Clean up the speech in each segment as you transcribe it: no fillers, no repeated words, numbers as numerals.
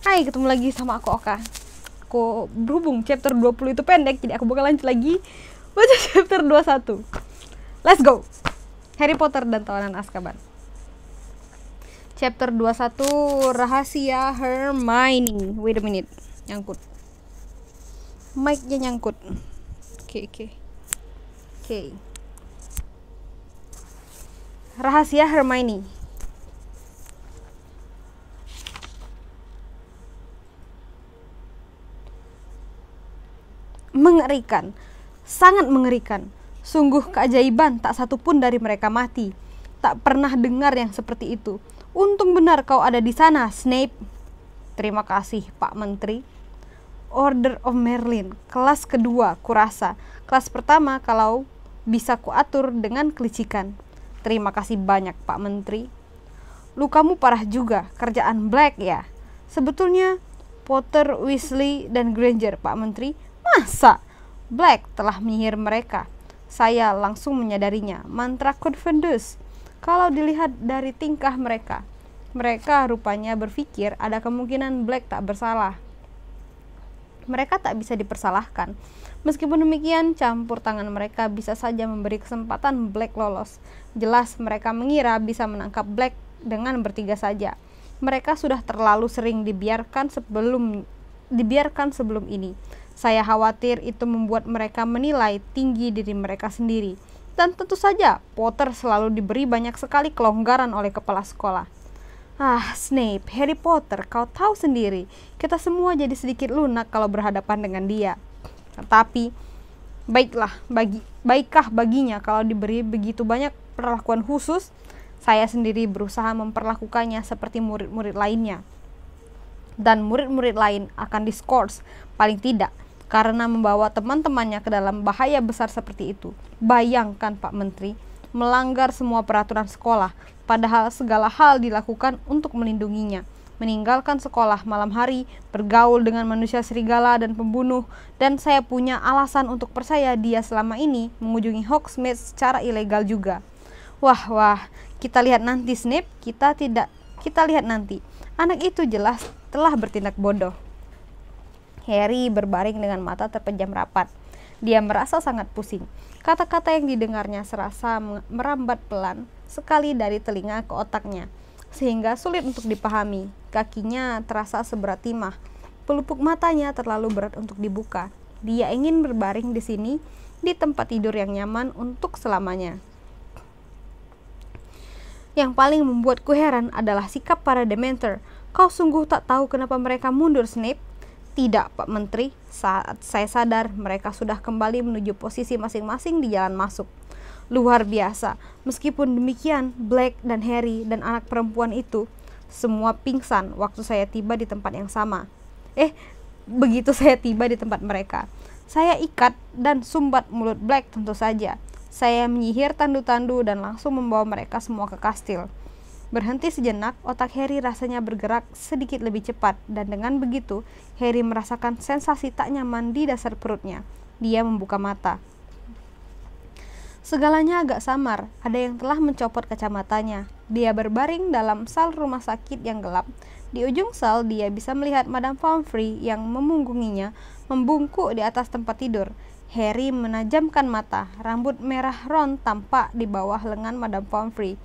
Hai, ketemu lagi sama aku Oka. Aku berhubung chapter 20 itu pendek, jadi aku bakal lanjut lagi baca chapter 21. Let's go. Harry Potter dan Tawanan Azkaban. Chapter 21, Rahasia Hermione. Wait a minute. Nyangkut. Mic-nya nyangkut. Oke. Rahasia Hermione. Mengerikan, sangat mengerikan. Sungguh keajaiban, tak satu pun dari mereka mati. Tak pernah dengar yang seperti itu. Untung benar kau ada di sana, Snape. Terima kasih, Pak Menteri. Order of Merlin, kelas kedua, kurasa. Kelas pertama kalau bisa kuatur dengan kelicikan. Terima kasih banyak, Pak Menteri. Lukamu parah juga, kerjaan Black ya. Sebetulnya Potter, Weasley, dan Granger, Pak Menteri. Masa? Black telah menyihir mereka. Saya langsung menyadarinya. Mantra Confidus. Kalau dilihat dari tingkah mereka rupanya berpikir ada kemungkinan Black tak bersalah. Mereka tak bisa dipersalahkan. Meskipun demikian, campur tangan mereka bisa saja memberi kesempatan Black lolos. Jelas mereka mengira bisa menangkap Black dengan bertiga saja. Mereka sudah terlalu sering dibiarkan sebelum ini. Saya khawatir itu membuat mereka menilai tinggi diri mereka sendiri. Dan tentu saja, Potter selalu diberi banyak sekali kelonggaran oleh kepala sekolah. Snape, Harry Potter, kau tahu sendiri, kita semua jadi sedikit lunak kalau berhadapan dengan dia. Tetapi, baikkah baginya kalau diberi begitu banyak perlakuan khusus? Saya sendiri berusaha memperlakukannya seperti murid-murid lainnya. Dan murid-murid lain akan diskors, paling tidak, karena membawa teman-temannya ke dalam bahaya besar seperti itu. Bayangkan, Pak Menteri, melanggar semua peraturan sekolah, padahal segala hal dilakukan untuk melindunginya. Meninggalkan sekolah malam hari, bergaul dengan manusia serigala dan pembunuh, dan saya punya alasan untuk percaya dia selama ini mengunjungi Hogsmeade secara ilegal juga. Wah, kita lihat nanti, Snape. Kita lihat nanti. Anak itu jelas telah bertindak bodoh. Harry berbaring dengan mata terpejam rapat. Dia merasa sangat pusing. Kata-kata yang didengarnya serasa merambat pelan sekali dari telinga ke otaknya, sehingga sulit untuk dipahami. Kakinya terasa seberat timah. Pelupuk matanya terlalu berat untuk dibuka. Dia ingin berbaring di sini, di tempat tidur yang nyaman untuk selamanya. Yang paling membuatku heran adalah sikap para Dementor. Kau sungguh tak tahu kenapa mereka mundur, Snape? Tidak, Pak Menteri. Saat saya sadar, mereka sudah kembali menuju posisi masing-masing di jalan masuk. Luar biasa. Meskipun demikian, Black dan Harry dan anak perempuan itu semua pingsan waktu saya tiba di tempat yang sama. Begitu saya tiba di tempat mereka, saya ikat dan sumbat mulut Black tentu saja. Saya menyihir tandu-tandu dan langsung membawa mereka semua ke kastil. Berhenti sejenak, otak Harry rasanya bergerak sedikit lebih cepat, dan dengan begitu, Harry merasakan sensasi tak nyaman di dasar perutnya. Dia membuka mata. Segalanya agak samar, ada yang telah mencopot kacamatanya. Dia berbaring dalam sal rumah sakit yang gelap. Di ujung sal, dia bisa melihat Madame Pomfrey yang memunggunginya, membungkuk di atas tempat tidur. Harry menajamkan mata. Rambut merah Ron tampak di bawah lengan Madame Pomfrey.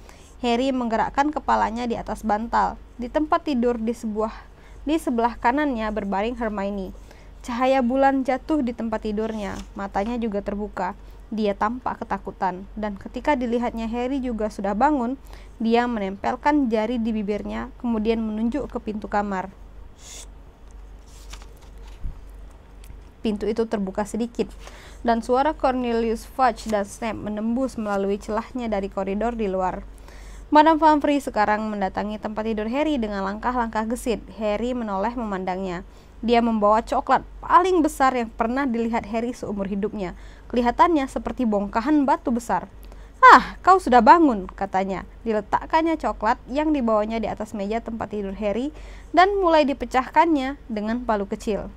Harry menggerakkan kepalanya di atas bantal. Di tempat tidur di sebelah kanannya berbaring Hermione. Cahaya bulan jatuh di tempat tidurnya. Matanya juga terbuka. Dia tampak ketakutan. Dan ketika dilihatnya Harry juga sudah bangun, dia menempelkan jari di bibirnya, kemudian menunjuk ke pintu kamar. Pintu itu terbuka sedikit, dan suara Cornelius Fudge dan Snape menembus melalui celahnya dari koridor di luar. Madame Pomfrey sekarang mendatangi tempat tidur Harry dengan langkah-langkah gesit. Harry menoleh memandangnya. Dia membawa coklat paling besar yang pernah dilihat Harry seumur hidupnya. Kelihatannya seperti bongkahan batu besar. Kau sudah bangun, katanya. Diletakkannya coklat yang dibawanya di atas meja tempat tidur Harry dan mulai dipecahkannya dengan palu kecil.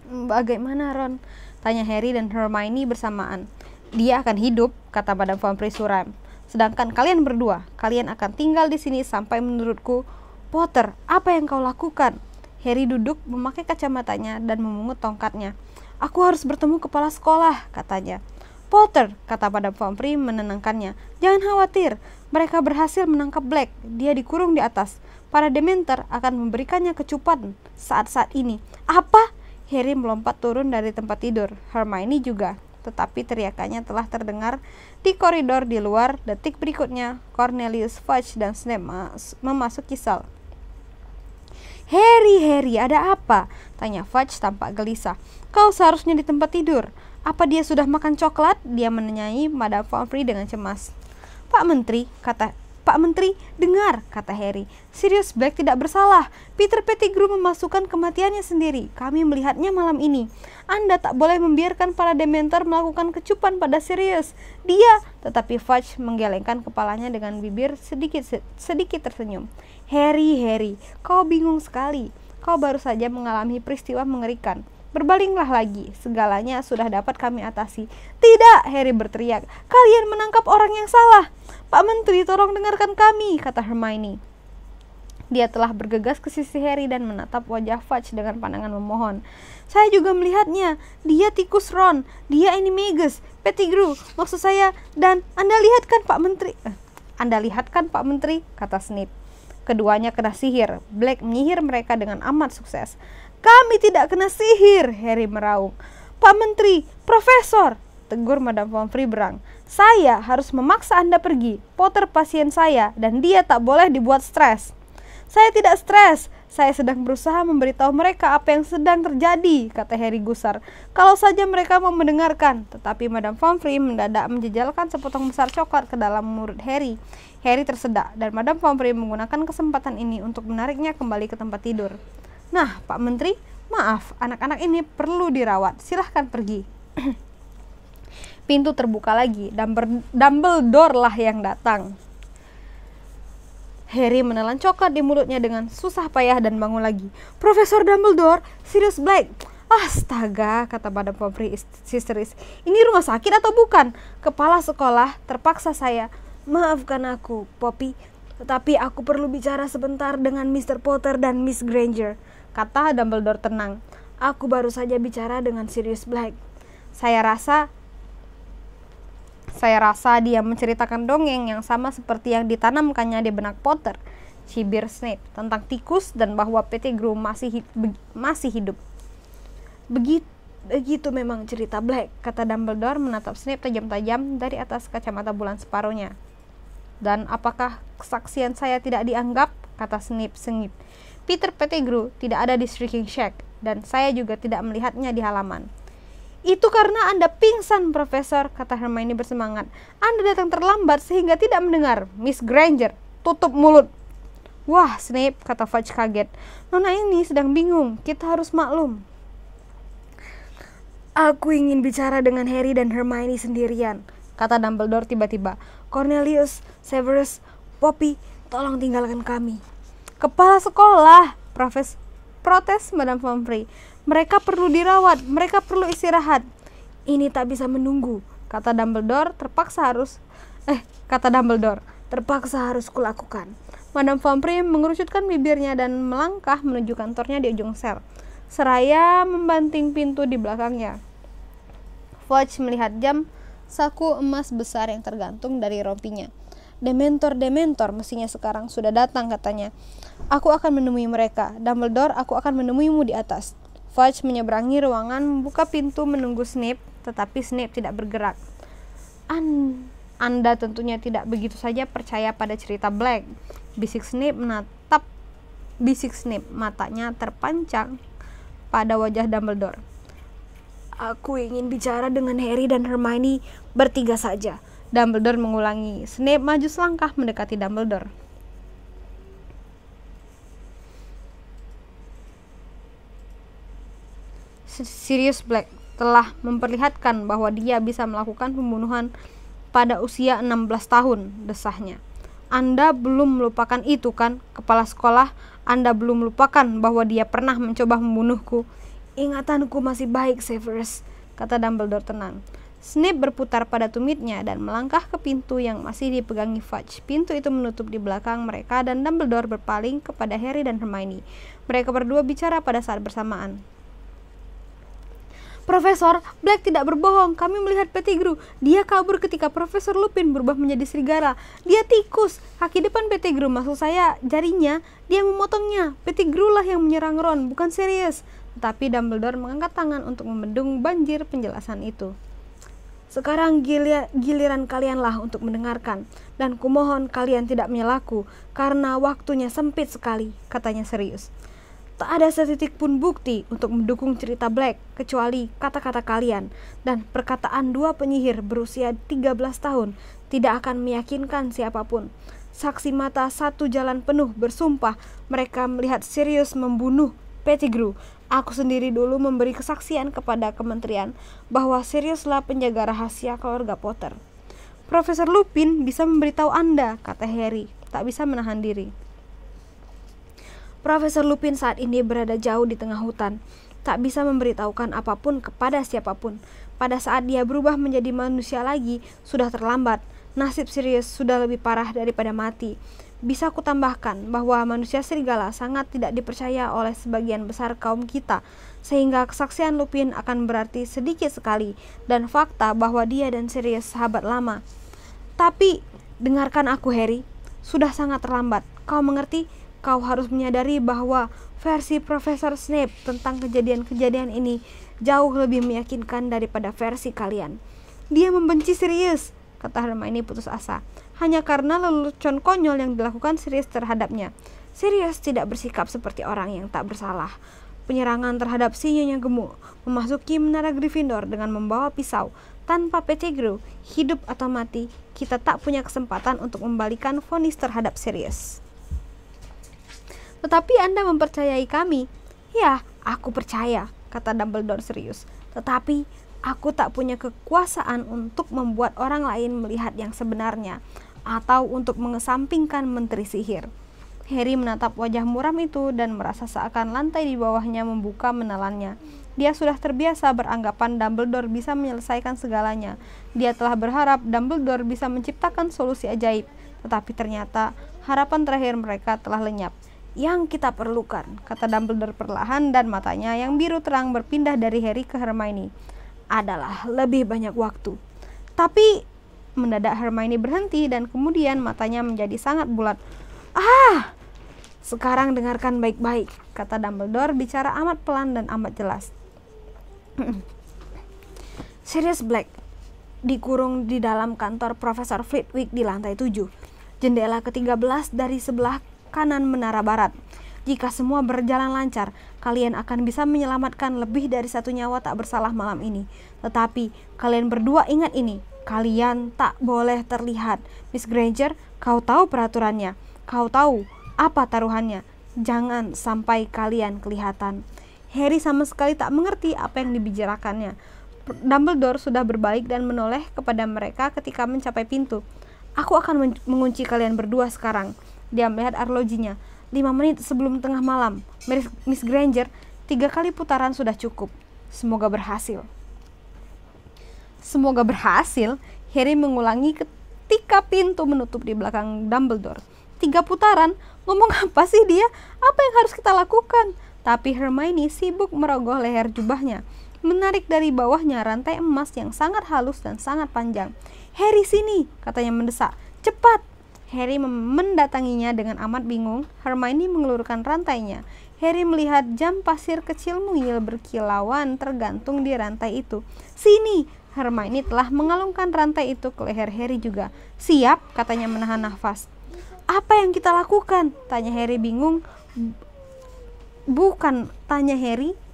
Bagaimana, Ron? Tanya Harry dan Hermione bersamaan. Dia akan hidup, kata Madame Pomfrey suram. Sedangkan kalian berdua, kalian akan tinggal di sini sampai menurutku. Potter, apa yang kau lakukan? Harry duduk memakai kacamatanya dan memungut tongkatnya. Aku harus bertemu kepala sekolah, katanya. Potter, kata Madame Pomfrey menenangkannya. Jangan khawatir, mereka berhasil menangkap Black. Dia dikurung di atas. Para Dementor akan memberikannya kecupan saat-saat ini. Apa? Harry melompat turun dari tempat tidur. Hermione juga. Tetapi teriakannya telah terdengar di koridor di luar. Detik berikutnya, Cornelius, Fudge, dan Snape memasuki sel. Harry, ada apa? Tanya Fudge tampak gelisah. Kau seharusnya di tempat tidur. Apa dia sudah makan coklat? Dia menanyai Madame Pomfrey dengan cemas. Pak Menteri, dengar, kata Harry. Sirius Black tidak bersalah. Peter Pettigrew memasukkan kematiannya sendiri. Kami melihatnya malam ini. Anda tak boleh membiarkan para Dementor melakukan kecupan pada Sirius. Tetapi Fudge menggelengkan kepalanya dengan bibir sedikit tersenyum. Harry, kau bingung sekali. Kau baru saja mengalami peristiwa mengerikan. Berbalinglah lagi, segalanya sudah dapat kami atasi. Tidak, Harry berteriak. Kalian menangkap orang yang salah. Pak Menteri, tolong dengarkan kami, kata Hermione. Dia telah bergegas ke sisi Harry dan menatap wajah Fudge dengan pandangan memohon. Saya juga melihatnya. Dia tikus Ron. Dia Animagus, Pettigrew, maksud saya. Dan Anda lihat kan Pak Menteri, kata Snape. Keduanya kena sihir. Black menyihir mereka dengan amat sukses. Kami tidak kena sihir, Harry meraung. Pak Menteri, Profesor, tegur Madame Pomfrey berang. Saya harus memaksa Anda pergi. Potter pasien saya dan dia tak boleh dibuat stres. Saya tidak stres. Saya sedang berusaha memberitahu mereka apa yang sedang terjadi, kata Harry gusar. Kalau saja mereka mau mendengarkan. Tetapi Madame Pomfrey mendadak menjejalkan sepotong besar coklat ke dalam mulut Harry. Harry tersedak dan Madame Pomfrey menggunakan kesempatan ini untuk menariknya kembali ke tempat tidur. Nah, Pak Menteri, maaf, anak-anak ini perlu dirawat. Silahkan pergi. Pintu terbuka lagi. Dumbledore lah yang datang. Harry menelan coklat di mulutnya dengan susah payah dan bangun lagi. Profesor Dumbledore, Sirius Black. Astaga, kata Madame Pomfrey histeris. Ini rumah sakit atau bukan? Kepala sekolah, terpaksa saya. Maafkan aku, Poppy. Tetapi aku perlu bicara sebentar dengan Mr. Potter dan Miss Granger, kata Dumbledore tenang. Aku baru saja bicara dengan Sirius Black. Saya rasa dia menceritakan dongeng yang sama seperti yang ditanamkannya di benak Potter, cibir Snape, tentang tikus dan bahwa Pettigrew masih hidup. Begitu memang cerita Black, kata Dumbledore menatap Snape tajam-tajam dari atas kacamata bulan separuhnya. Dan apakah kesaksian saya tidak dianggap? Kata Snape sengit. Peter Pettigrew tidak ada di Shrieking Shack dan saya juga tidak melihatnya di halaman. Itu karena Anda pingsan, Profesor, kata Hermione bersemangat. Anda datang terlambat sehingga tidak mendengar. Miss Granger, tutup mulut. Wah, Snape, kata Fudge kaget. Nona ini sedang bingung, kita harus maklum. Aku ingin bicara dengan Harry dan Hermione sendirian, kata Dumbledore tiba-tiba. Cornelius, Severus, Poppy, tolong tinggalkan kami. Kepala sekolah, protes Madame Pomfrey. Mereka perlu dirawat, mereka perlu istirahat. Ini tak bisa menunggu, kata Dumbledore. Terpaksa harus kulakukan. Madame Pomfrey mengerucutkan bibirnya dan melangkah menuju kantornya di ujung sel, seraya membanting pintu di belakangnya. Fudge melihat jam saku emas besar yang tergantung dari rompinya. Dementor, mestinya sekarang sudah datang, katanya. Aku akan menemui mereka. Dumbledore, aku akan menemuimu di atas. Fudge menyeberangi ruangan, membuka pintu menunggu Snape, tetapi Snape tidak bergerak. Anda tentunya tidak begitu saja percaya pada cerita Black, bisik Snape, matanya terpancang pada wajah Dumbledore. Aku ingin bicara dengan Harry dan Hermione bertiga saja, Dumbledore mengulangi. Snape maju selangkah mendekati Dumbledore. Sirius Black telah memperlihatkan bahwa dia bisa melakukan pembunuhan pada usia 16 tahun, desahnya. Anda belum melupakan itu kan, kepala sekolah? Anda belum melupakan bahwa dia pernah mencoba membunuhku? Ingatanku masih baik, Severus, kata Dumbledore tenang. Snape berputar pada tumitnya dan melangkah ke pintu yang masih dipegangi Fudge. Pintu itu menutup di belakang mereka dan Dumbledore berpaling kepada Harry dan Hermione. Mereka berdua bicara pada saat bersamaan. Profesor, Black tidak berbohong. Kami melihat Pettigrew. Dia kabur ketika Profesor Lupin berubah menjadi serigala. Dia tikus. Kaki depan Pettigrew, maksud saya jarinya, dia memotongnya. Pettigrew lah yang menyerang Ron, bukan Sirius. Tetapi Dumbledore mengangkat tangan untuk membendung banjir penjelasan itu. Sekarang giliran kalianlah untuk mendengarkan, dan kumohon kalian tidak menyalaku, karena waktunya sempit sekali, katanya serius. Tak ada setitik pun bukti untuk mendukung cerita Black, kecuali kata-kata kalian, dan perkataan dua penyihir berusia 13 tahun tidak akan meyakinkan siapapun. Saksi mata satu jalan penuh bersumpah mereka melihat Sirius membunuh Pettigrew. Aku sendiri dulu memberi kesaksian kepada kementerian bahwa Siriuslah penjaga rahasia keluarga Potter. Profesor Lupin bisa memberitahu Anda, kata Harry, tak bisa menahan diri. Profesor Lupin saat ini berada jauh di tengah hutan, tak bisa memberitahukan apapun kepada siapapun. Pada saat dia berubah menjadi manusia lagi, sudah terlambat. Nasib Sirius sudah lebih parah daripada mati. Bisa kutambahkan bahwa manusia serigala sangat tidak dipercaya oleh sebagian besar kaum kita, sehingga kesaksian Lupin akan berarti sedikit sekali, dan fakta bahwa dia dan Sirius sahabat lama. Tapi, dengarkan aku Harry, sudah sangat terlambat. Kau mengerti? Kau harus menyadari bahwa versi Profesor Snape tentang kejadian-kejadian ini jauh lebih meyakinkan daripada versi kalian. Dia membenci Sirius, kata Hermione putus asa, hanya karena lelucon konyol yang dilakukan Sirius terhadapnya. Sirius tidak bersikap seperti orang yang tak bersalah. Penyerangan terhadap si Nyonya Gemuk, memasuki menara Gryffindor dengan membawa pisau, tanpa Pettigrew, hidup atau mati, kita tak punya kesempatan untuk membalikan vonis terhadap Sirius. Tetapi Anda mempercayai kami. Ya, aku percaya, kata Dumbledore serius. Tetapi aku tak punya kekuasaan untuk membuat orang lain melihat yang sebenarnya, atau untuk mengesampingkan menteri sihir. Harry menatap wajah muram itu dan merasa seakan lantai di bawahnya membuka menelannya. Dia sudah terbiasa beranggapan Dumbledore bisa menyelesaikan segalanya. Dia telah berharap Dumbledore bisa menciptakan solusi ajaib, tetapi ternyata harapan terakhir mereka telah lenyap. Yang kita perlukan, kata Dumbledore perlahan, dan matanya yang biru terang berpindah dari Harry ke Hermione, adalah lebih banyak waktu. Tapi mendadak Hermione berhenti dan kemudian matanya menjadi sangat bulat. Sekarang dengarkan baik-baik, kata Dumbledore bicara amat pelan dan amat jelas. Sirius Black dikurung di dalam kantor Profesor Flitwick di lantai 7, jendela ke-13 dari sebelah kanan menara barat. Jika semua berjalan lancar, kalian akan bisa menyelamatkan lebih dari satu nyawa tak bersalah malam ini. Tetapi, kalian berdua ingat ini, kalian tak boleh terlihat. Miss Granger, kau tahu peraturannya. Kau tahu apa taruhannya. Jangan sampai kalian kelihatan. Harry sama sekali tak mengerti apa yang dibicarakannya. Dumbledore sudah berbalik dan menoleh kepada mereka ketika mencapai pintu. Aku akan mengunci kalian berdua sekarang. Dia melihat arlojinya. 5 menit sebelum tengah malam. Miss Granger, 3 kali putaran sudah cukup. Semoga berhasil. Semoga berhasil, Harry mengulangi ketika pintu menutup di belakang Dumbledore. 3 putaran? Ngomong apa sih dia? Apa yang harus kita lakukan? Tapi Hermione sibuk merogoh leher jubahnya, menarik dari bawahnya rantai emas yang sangat halus dan sangat panjang. Harry, sini, katanya mendesak. Cepat! Harry mendatanginya dengan amat bingung. Hermione mengelurkan rantainya. Harry melihat jam pasir kecil mungil berkilauan tergantung di rantai itu. Sini! Hermione telah mengalungkan rantai itu ke leher Harry juga. Siap, katanya menahan nafas. Apa yang kita lakukan? Tanya Harry bingung.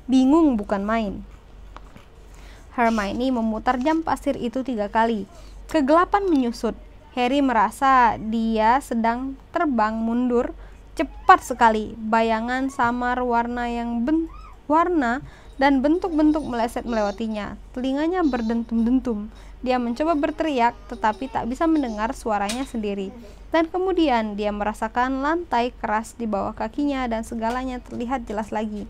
Bingung bukan main. Hermione memutar jam pasir itu 3 kali. Kegelapan menyusut. Harry merasa dia sedang terbang mundur cepat sekali. Bayangan samar warna dan bentuk-bentuk meleset melewatinya. Telinganya berdentum-dentum. Dia mencoba berteriak tetapi tak bisa mendengar suaranya sendiri. Dan kemudian dia merasakan lantai keras di bawah kakinya dan segalanya terlihat jelas lagi.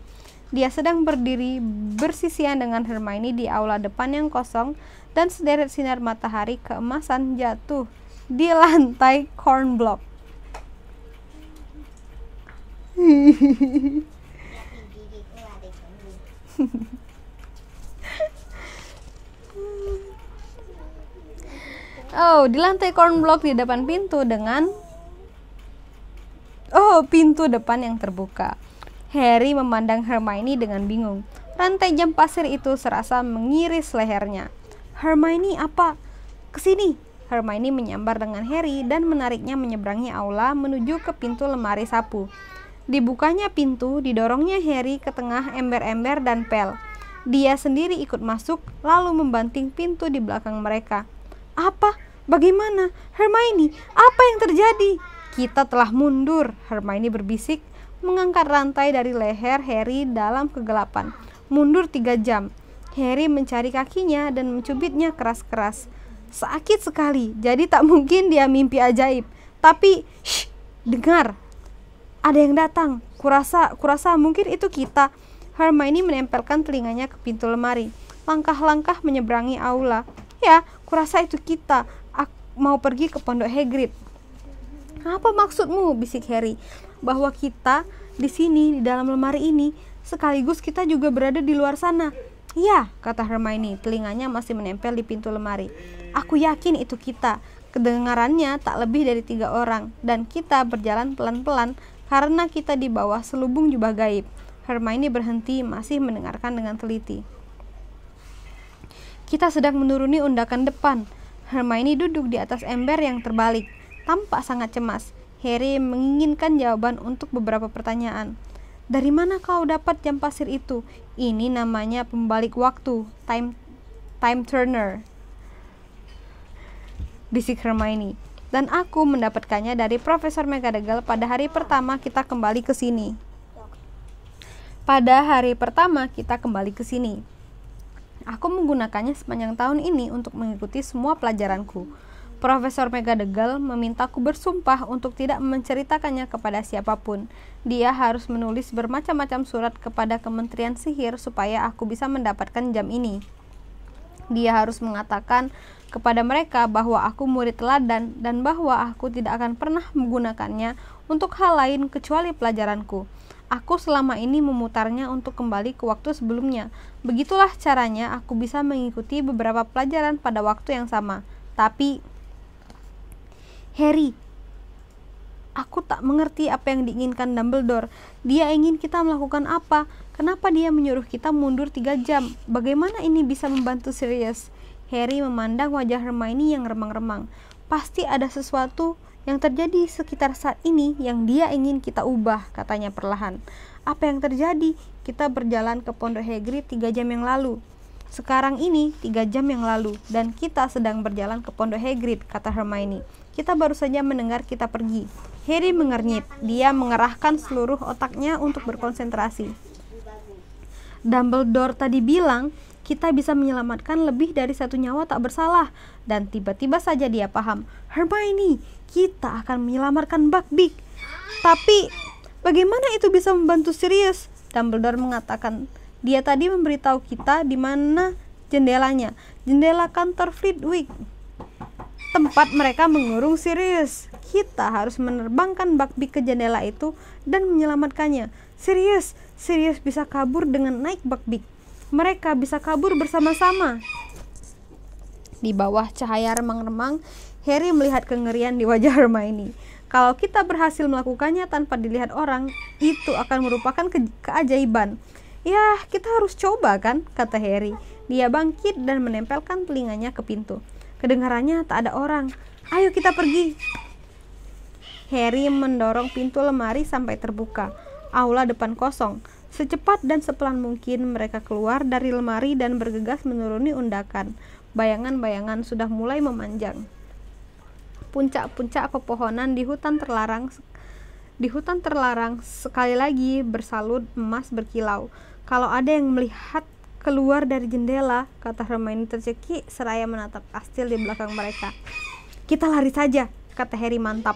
Dia sedang berdiri bersisian dengan Hermione di aula depan yang kosong dan sederet sinar matahari keemasan jatuh di lantai cornblock. Oh, di lantai cornblock di depan pintu dengan pintu depan yang terbuka. Harry memandang Hermione dengan bingung. Rantai jam pasir itu serasa mengiris lehernya. Hermione, apa? Kesini. Hermione menyambar dengan Harry dan menariknya menyeberangi aula menuju ke pintu lemari sapu. Dibukanya pintu, didorongnya Harry ke tengah ember-ember dan pel. Dia sendiri ikut masuk, lalu membanting pintu di belakang mereka. Apa? Bagaimana? Hermione, apa yang terjadi? Kita telah mundur, Hermione berbisik, mengangkat rantai dari leher Harry dalam kegelapan. Mundur 3 jam. Harry mencari kakinya dan mencubitnya keras-keras. Sakit sekali, jadi tak mungkin dia mimpi ajaib. Tapi, shh, dengar. Ada yang datang. Kurasa mungkin itu kita. Hermione menempelkan telinganya ke pintu lemari. Langkah-langkah menyeberangi aula. Ya, kurasa itu kita. Aku mau pergi ke pondok Hagrid. Apa maksudmu? Bisik Harry. Bahwa kita di sini, di dalam lemari ini, sekaligus kita juga berada di luar sana. Ya, kata Hermione, telinganya masih menempel di pintu lemari. Aku yakin itu kita. Kedengarannya tak lebih dari 3 orang, dan kita berjalan pelan-pelan karena kita di bawah selubung jubah gaib. Hermione berhenti, masih mendengarkan dengan teliti. Kita sedang menuruni undakan depan. Hermione duduk di atas ember yang terbalik, tampak sangat cemas. Harry menginginkan jawaban untuk beberapa pertanyaan. Dari mana kau dapat jam pasir itu? Ini namanya pembalik waktu, time turner, bisik Hermione. Dan aku mendapatkannya dari Profesor McGonagall pada hari pertama kita kembali ke sini. Aku menggunakannya sepanjang tahun ini untuk mengikuti semua pelajaranku. Profesor McGonagall memintaku bersumpah untuk tidak menceritakannya kepada siapapun. Dia harus menulis bermacam-macam surat kepada Kementerian Sihir supaya aku bisa mendapatkan jam ini. Dia harus mengatakan kepada mereka bahwa aku murid teladan dan bahwa aku tidak akan pernah menggunakannya untuk hal lain kecuali pelajaranku. Aku selama ini memutarnya untuk kembali ke waktu sebelumnya. Begitulah caranya aku bisa mengikuti beberapa pelajaran pada waktu yang sama. Tapi Harry, aku tak mengerti apa yang diinginkan Dumbledore. Dia ingin kita melakukan apa? Kenapa dia menyuruh kita mundur 3 jam? Bagaimana ini bisa membantu Sirius? Harry memandang wajah Hermione yang remang-remang. Pasti ada sesuatu yang terjadi sekitar saat ini yang dia ingin kita ubah, katanya perlahan. Apa yang terjadi? Kita berjalan ke pondok Hagrid 3 jam yang lalu. Sekarang ini 3 jam yang lalu, dan kita sedang berjalan ke pondok Hagrid, kata Hermione. Kita baru saja mendengar kita pergi. Harry mengernyit. Dia mengerahkan seluruh otaknya untuk berkonsentrasi. Dumbledore tadi bilang kita bisa menyelamatkan lebih dari 1 nyawa tak bersalah. Dan tiba-tiba saja dia paham. Hermione, kita akan menyelamatkan Buckbeak. Tapi bagaimana itu bisa membantu Sirius? Dumbledore mengatakan. Dia tadi memberitahu kita di mana jendelanya. Jendela kantor Flitwick, tempat mereka mengurung Sirius. Kita harus menerbangkan Buckbeak ke jendela itu dan menyelamatkannya. Sirius bisa kabur dengan naik Buckbeak. Mereka bisa kabur bersama-sama. Di bawah cahaya remang-remang, Harry melihat kengerian di wajah Hermione. Kalau kita berhasil melakukannya tanpa dilihat orang, itu akan merupakan keajaiban. Ya, kita harus coba kan, kata Harry. Dia bangkit dan menempelkan telinganya ke pintu. Kedengarannya tak ada orang. Ayo kita pergi. Harry mendorong pintu lemari sampai terbuka. Aula depan kosong. Secepat dan sepelan mungkin mereka keluar dari lemari dan bergegas menuruni undakan. Bayangan-bayangan sudah mulai memanjang. Puncak-puncak pepohonan di hutan terlarang sekali lagi bersalut emas berkilau. Kalau ada yang melihat keluar dari jendela, kata Hermione tercekik seraya menatap kastil di belakang mereka. Kita lari saja, kata Harry mantap.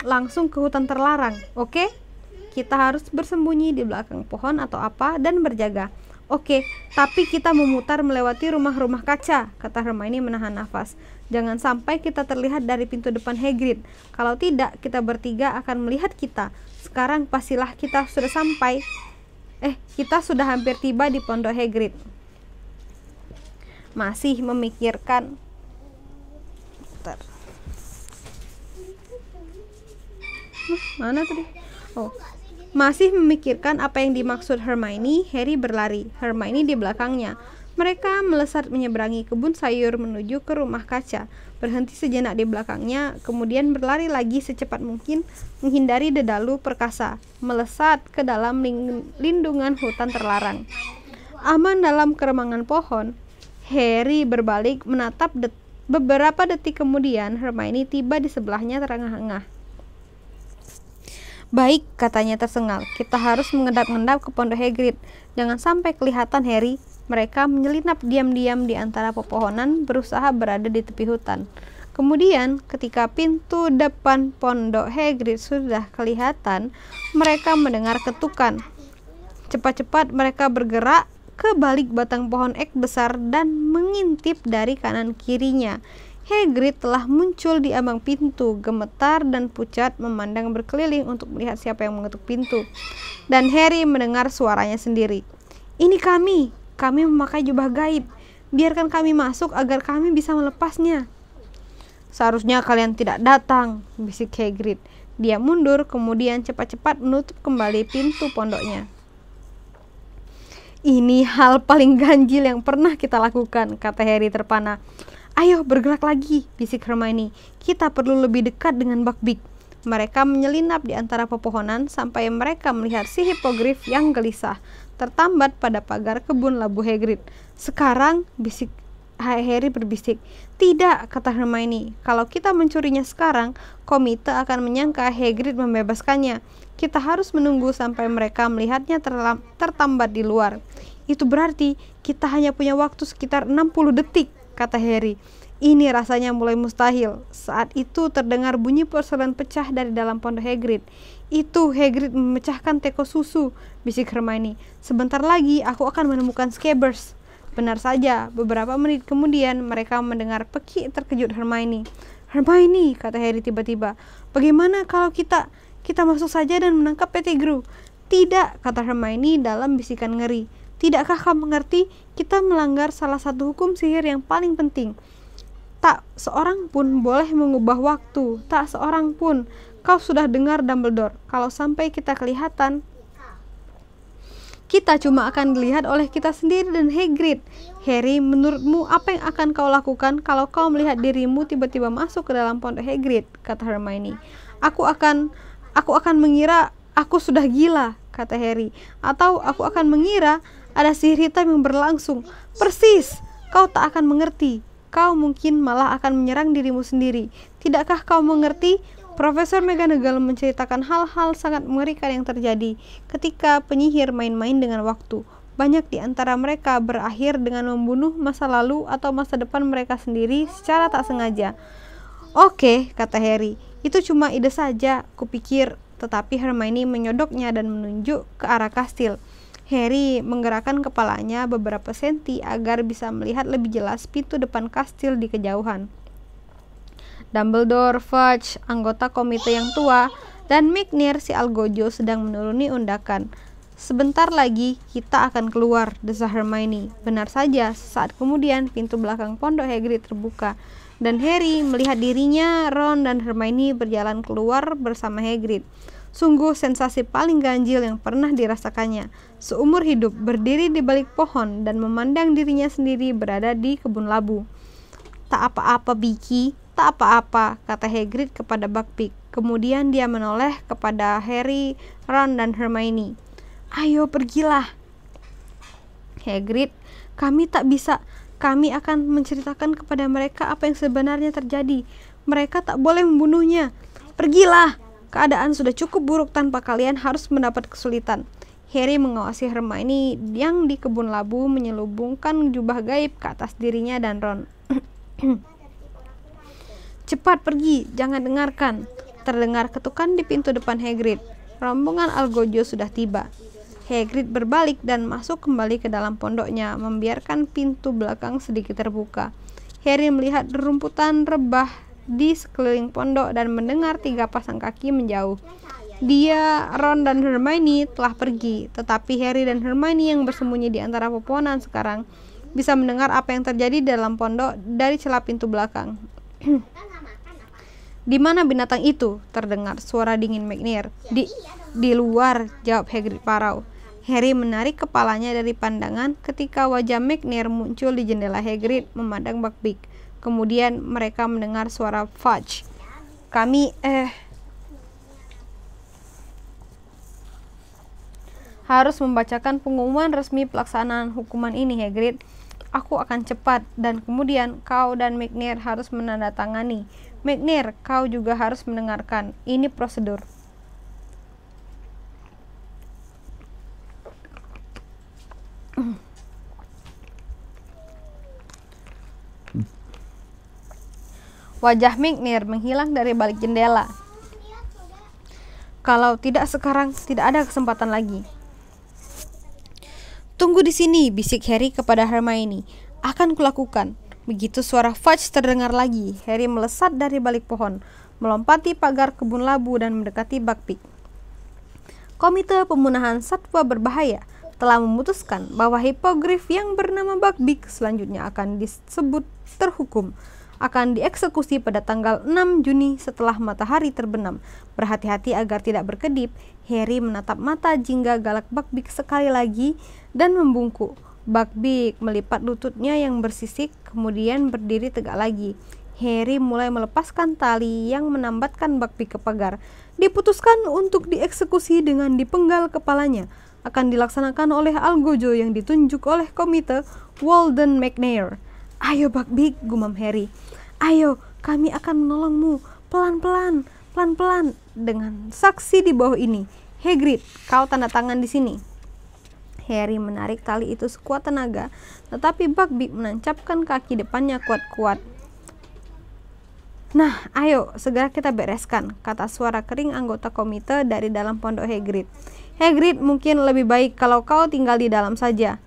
Langsung ke hutan terlarang, oke? Kita harus bersembunyi di belakang pohon atau apa dan berjaga. Oke, tapi kita memutar melewati rumah-rumah kaca, kata Hermione menahan nafas. Jangan sampai kita terlihat dari pintu depan Hagrid. Kalau tidak, kita bertiga akan melihat kita. Sekarang pastilah kita sudah sampai. Kita sudah hampir tiba di pondok Hagrid. Masih memikirkan Masih memikirkan apa yang dimaksud Hermione, Harry berlari. Hermione di belakangnya. Mereka melesat menyeberangi kebun sayur menuju ke rumah kaca, berhenti sejenak di belakangnya, kemudian berlari lagi secepat mungkin menghindari dedalu perkasa, melesat ke dalam lindungan hutan terlarang. Aman dalam keremangan pohon, Harry berbalik menatap beberapa detik kemudian Hermione tiba di sebelahnya terengah-engah. Baik, katanya tersengal, kita harus mengendap-endap ke pondok Hagrid. Jangan sampai kelihatan Harry. Mereka menyelinap diam-diam di antara pepohonan, berusaha berada di tepi hutan. Kemudian, ketika pintu depan pondok Hagrid sudah kelihatan, mereka mendengar ketukan. Cepat-cepat mereka bergerak ke balik batang pohon ek besar dan mengintip dari kanan kirinya. Hagrid telah muncul di ambang pintu, gemetar dan pucat memandang berkeliling untuk melihat siapa yang mengetuk pintu. Dan Harry mendengar suaranya sendiri. Ini kami memakai jubah gaib. Biarkan kami masuk agar kami bisa melepasnya. Seharusnya kalian tidak datang, bisik Hagrid. Dia mundur, kemudian cepat-cepat menutup kembali pintu pondoknya. Ini hal paling ganjil yang pernah kita lakukan, kata Harry terpana. Ayo bergerak lagi, bisik Hermione. Kita perlu lebih dekat dengan Buckbeak. Mereka menyelinap di antara pepohonan sampai mereka melihat si hipogrif yang gelisah tertambat pada pagar kebun labu Hagrid. Sekarang, bisik Harry berbisik. Tidak, kata Hermione. Kalau kita mencurinya sekarang, komite akan menyangka Hagrid membebaskannya. Kita harus menunggu sampai mereka melihatnya tertambat di luar. Itu berarti kita hanya punya waktu sekitar 60 detik. Kata Harry. Ini rasanya mulai mustahil. Saat itu terdengar bunyi porselen pecah dari dalam pondok Hagrid. Itu Hagrid memecahkan teko susu, bisik Hermione. Sebentar lagi aku akan menemukan Scabbers. Benar saja, beberapa menit kemudian mereka mendengar peki terkejut Hermione. Hermione, kata Harry tiba-tiba. Bagaimana kalau kita masuk saja dan menangkap Pettigrew? Tidak, kata Hermione dalam bisikan ngeri. Tidakkah kamu mengerti? Kita melanggar salah satu hukum sihir yang paling penting. Tak seorang pun boleh mengubah waktu. Tak seorang pun. Kau sudah dengar Dumbledore. Kalau sampai kita kelihatan, kita cuma akan dilihat oleh kita sendiri dan Hagrid. Harry, menurutmu apa yang akan kau lakukan kalau kau melihat dirimu tiba-tiba masuk ke dalam pondok Hagrid? Kata Hermione. Aku akan mengira aku sudah gila, kata Harry. Atau aku akan mengira ada sihir hitam yang berlangsung. Persis, kau tak akan mengerti. Kau mungkin malah akan menyerang dirimu sendiri. Tidakkah kau mengerti? Profesor McGonagall menceritakan hal-hal sangat mengerikan yang terjadi ketika penyihir main-main dengan waktu. Banyak di antara mereka berakhir dengan membunuh masa lalu atau masa depan mereka sendiri secara tak sengaja. Oke, kata Harry. Itu cuma ide saja, kupikir. Tetapi Hermione menyodoknya dan menunjuk ke arah kastil. Harry menggerakkan kepalanya beberapa senti agar bisa melihat lebih jelas pintu depan kastil di kejauhan. Dumbledore, Fudge, anggota komite yang tua, dan McNair si Algojo sedang menuruni undakan. Sebentar lagi kita akan keluar, desah Hermione. Benar saja, saat kemudian pintu belakang pondok Hagrid terbuka, dan Harry melihat dirinya, Ron, dan Hermione berjalan keluar bersama Hagrid. Sungguh sensasi paling ganjil yang pernah dirasakannya. Seumur hidup berdiri di balik pohon dan memandang dirinya sendiri berada di kebun labu. Tak apa-apa, Biki, tak apa-apa, kata Hagrid kepada Buckbeak. Kemudian dia menoleh kepada Harry, Ron, dan Hermione. Ayo pergilah. Hagrid, kami tak bisa. Kami akan menceritakan kepada mereka apa yang sebenarnya terjadi. Mereka tak boleh membunuhnya. Pergilah. Keadaan sudah cukup buruk tanpa kalian harus mendapat kesulitan. Harry mengawasi Hermione yang di kebun labu menyelubungkan jubah gaib ke atas dirinya dan Ron. Cepat pergi, jangan dengarkan. Terdengar ketukan di pintu depan Hagrid. Rombongan Algojo sudah tiba. Hagrid berbalik dan masuk kembali ke dalam pondoknya, membiarkan pintu belakang sedikit terbuka. Harry melihat rumputan rebah di sekeliling pondok dan mendengar 3 pasang kaki menjauh. Dia, Ron, dan Hermione telah pergi, tetapi Harry dan Hermione yang bersembunyi di antara pepohonan sekarang bisa mendengar apa yang terjadi dalam pondok dari celah pintu belakang. Di mana binatang itu? Terdengar suara dingin McNair. Di luar, jawab Hagrid parau. Harry menarik kepalanya dari pandangan ketika wajah McNair muncul di jendela Hagrid memandang Buckbeak. Kemudian mereka mendengar suara Fudge. Kami harus membacakan pengumuman resmi pelaksanaan hukuman ini, Hagrid. Aku akan cepat, dan kemudian kau dan McNair harus menandatangani. McNair, kau juga harus mendengarkan. Ini prosedur. Wajah McNair menghilang dari balik jendela. Kalau tidak sekarang, tidak ada kesempatan lagi. Tunggu di sini, bisik Harry kepada Hermione. Akan kulakukan. Begitu suara Fudge terdengar lagi, Harry melesat dari balik pohon, melompati pagar kebun labu dan mendekati Buckbeak. Komite Pemunahan Satwa Berbahaya telah memutuskan bahwa hipogrif yang bernama Buckbeak selanjutnya akan disebut terhukum. Akan dieksekusi pada tanggal 6 Juni setelah matahari terbenam. Berhati-hati agar tidak berkedip, Harry menatap mata jingga galak Buckbeak sekali lagi dan membungkuk. Buckbeak melipat lututnya yang bersisik, kemudian berdiri tegak lagi. Harry mulai melepaskan tali yang menambatkan Buckbeak ke pagar. Diputuskan untuk dieksekusi dengan dipenggal kepalanya. Akan dilaksanakan oleh Algojo yang ditunjuk oleh komite Walden McNair. Ayo Buckbeak, gumam Harry. Ayo, kami akan menolongmu. Pelan-pelan, pelan-pelan. Dengan saksi di bawah ini. Hagrid, kau tanda tangan di sini. Harry menarik tali itu sekuat tenaga, tetapi Buckbeak menancapkan kaki depannya kuat-kuat. Nah, ayo, segera kita bereskan, kata suara kering anggota komite dari dalam pondok Hagrid. Hagrid, mungkin lebih baik kalau kau tinggal di dalam saja.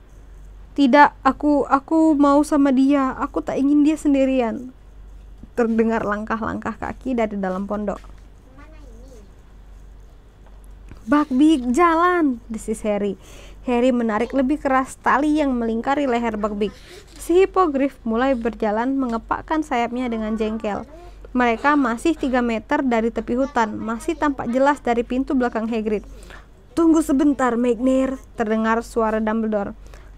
Tidak, aku mau sama dia. Aku tak ingin dia sendirian. Terdengar langkah-langkah kaki dari dalam pondok. Buckbeak, jalan, desis Harry. Harry menarik lebih keras tali yang melingkari leher Buckbeak. Si hipogrif mulai berjalan mengepakkan sayapnya dengan jengkel. Mereka masih 3 meter dari tepi hutan, masih tampak jelas dari pintu belakang Hagrid. Tunggu sebentar, McNair, terdengar suara Dumbledore.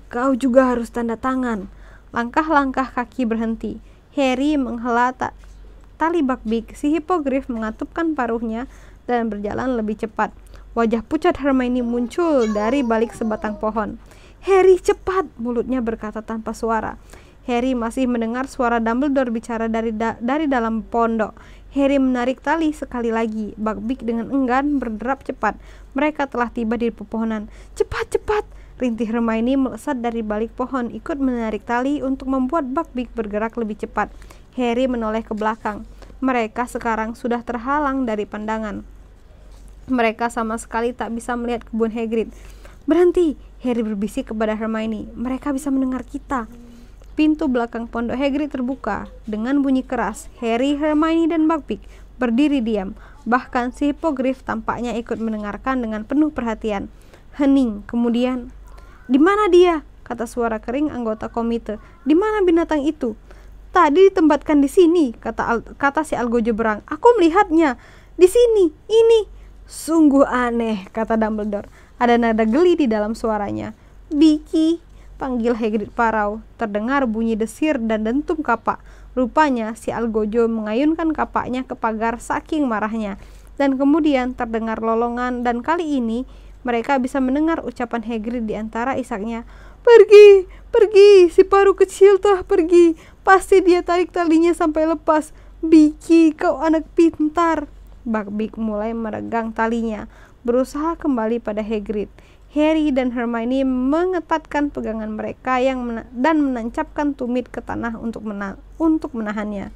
Kau juga harus tanda tangan. Langkah-langkah kaki berhenti. Harry menghela tali Buckbeak. Si hipogrif mengatupkan paruhnya dan berjalan lebih cepat. Wajah pucat Hermione muncul dari balik sebatang pohon. Harry, cepat, mulutnya berkata tanpa suara. Harry masih mendengar suara Dumbledore bicara dari dalam pondok. Harry menarik tali sekali lagi. Buckbeak dengan enggan berderap cepat. Mereka telah tiba di pepohonan. Cepat, cepat! Rintih Hermione melesat dari balik pohon, ikut menarik tali untuk membuat Buckbeak bergerak lebih cepat. Harry menoleh ke belakang. Mereka sekarang sudah terhalang dari pandangan. Mereka sama sekali tak bisa melihat kebun Hagrid. Berhenti! Harry berbisik kepada Hermione. Mereka bisa mendengar kita. Pintu belakang pondok Hagrid terbuka. Dengan bunyi keras, Harry, Hermione, dan Buckbeak berdiri diam. Bahkan si hipogrif tampaknya ikut mendengarkan dengan penuh perhatian. Hening, kemudian, "Di mana dia?" kata suara kering anggota komite. "Di mana binatang itu?" "Tadi ditempatkan di sini," kata si Algojo berang. "Aku melihatnya di sini. Ini." "Sungguh aneh," kata Dumbledore. Ada nada geli di dalam suaranya. "Biki," panggil Hagrid parau. Terdengar bunyi desir dan dentum kapak. Rupanya si Algojo mengayunkan kapaknya ke pagar saking marahnya. Dan kemudian terdengar lolongan, dan kali ini mereka bisa mendengar ucapan Hagrid di antara isaknya. "Pergi, pergi, si paru kecil telah pergi. Pasti dia tarik talinya sampai lepas. Biki, kau anak pintar." Buckbeak mulai meregang talinya, berusaha kembali pada Hagrid. Harry dan Hermione mengetatkan pegangan mereka dan menancapkan tumit ke tanah untuk menahannya.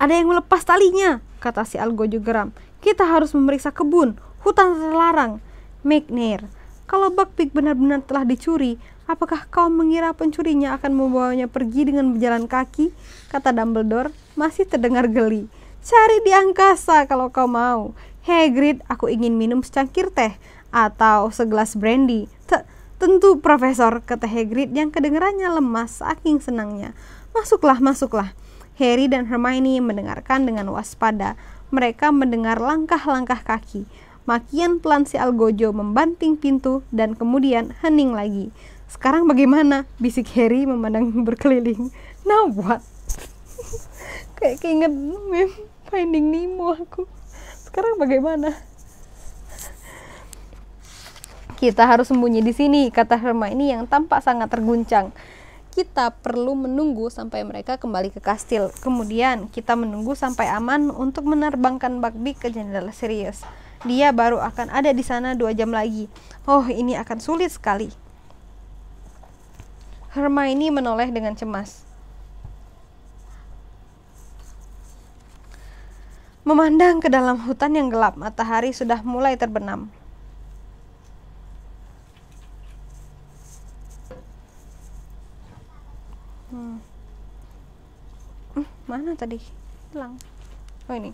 Ada yang melepas talinya, kata si Algojo geram. Kita harus memeriksa kebun, hutan terlarang. McNair, kalau Buckbeak benar-benar telah dicuri, apakah kau mengira pencurinya akan membawanya pergi dengan berjalan kaki? Kata Dumbledore, masih terdengar geli. Cari di angkasa kalau kau mau. Hagrid, aku ingin minum secangkir teh atau segelas brandy. Tentu, Profesor, kata Hagrid yang kedengarannya lemas saking senangnya. Masuklah, masuklah. Harry dan Hermione mendengarkan dengan waspada. Mereka mendengar langkah-langkah kaki. Makian pelan si Algojo membanting pintu dan kemudian hening lagi. Sekarang bagaimana? Bisik Harry memandang berkeliling. Now what? Kayak keinget meme Finding Nemo aku. Sekarang bagaimana? Kita harus sembunyi di sini, kata Hermione yang tampak sangat terguncang. Kita perlu menunggu sampai mereka kembali ke kastil. Kemudian kita menunggu sampai aman untuk menerbangkan Buckbeak ke jendela Sirius. Dia baru akan ada di sana 2 jam lagi. Oh, ini akan sulit sekali. Hermione menoleh dengan cemas. Memandang ke dalam hutan yang gelap, matahari sudah mulai terbenam. Mana tadi? Hilang. Oh, ini.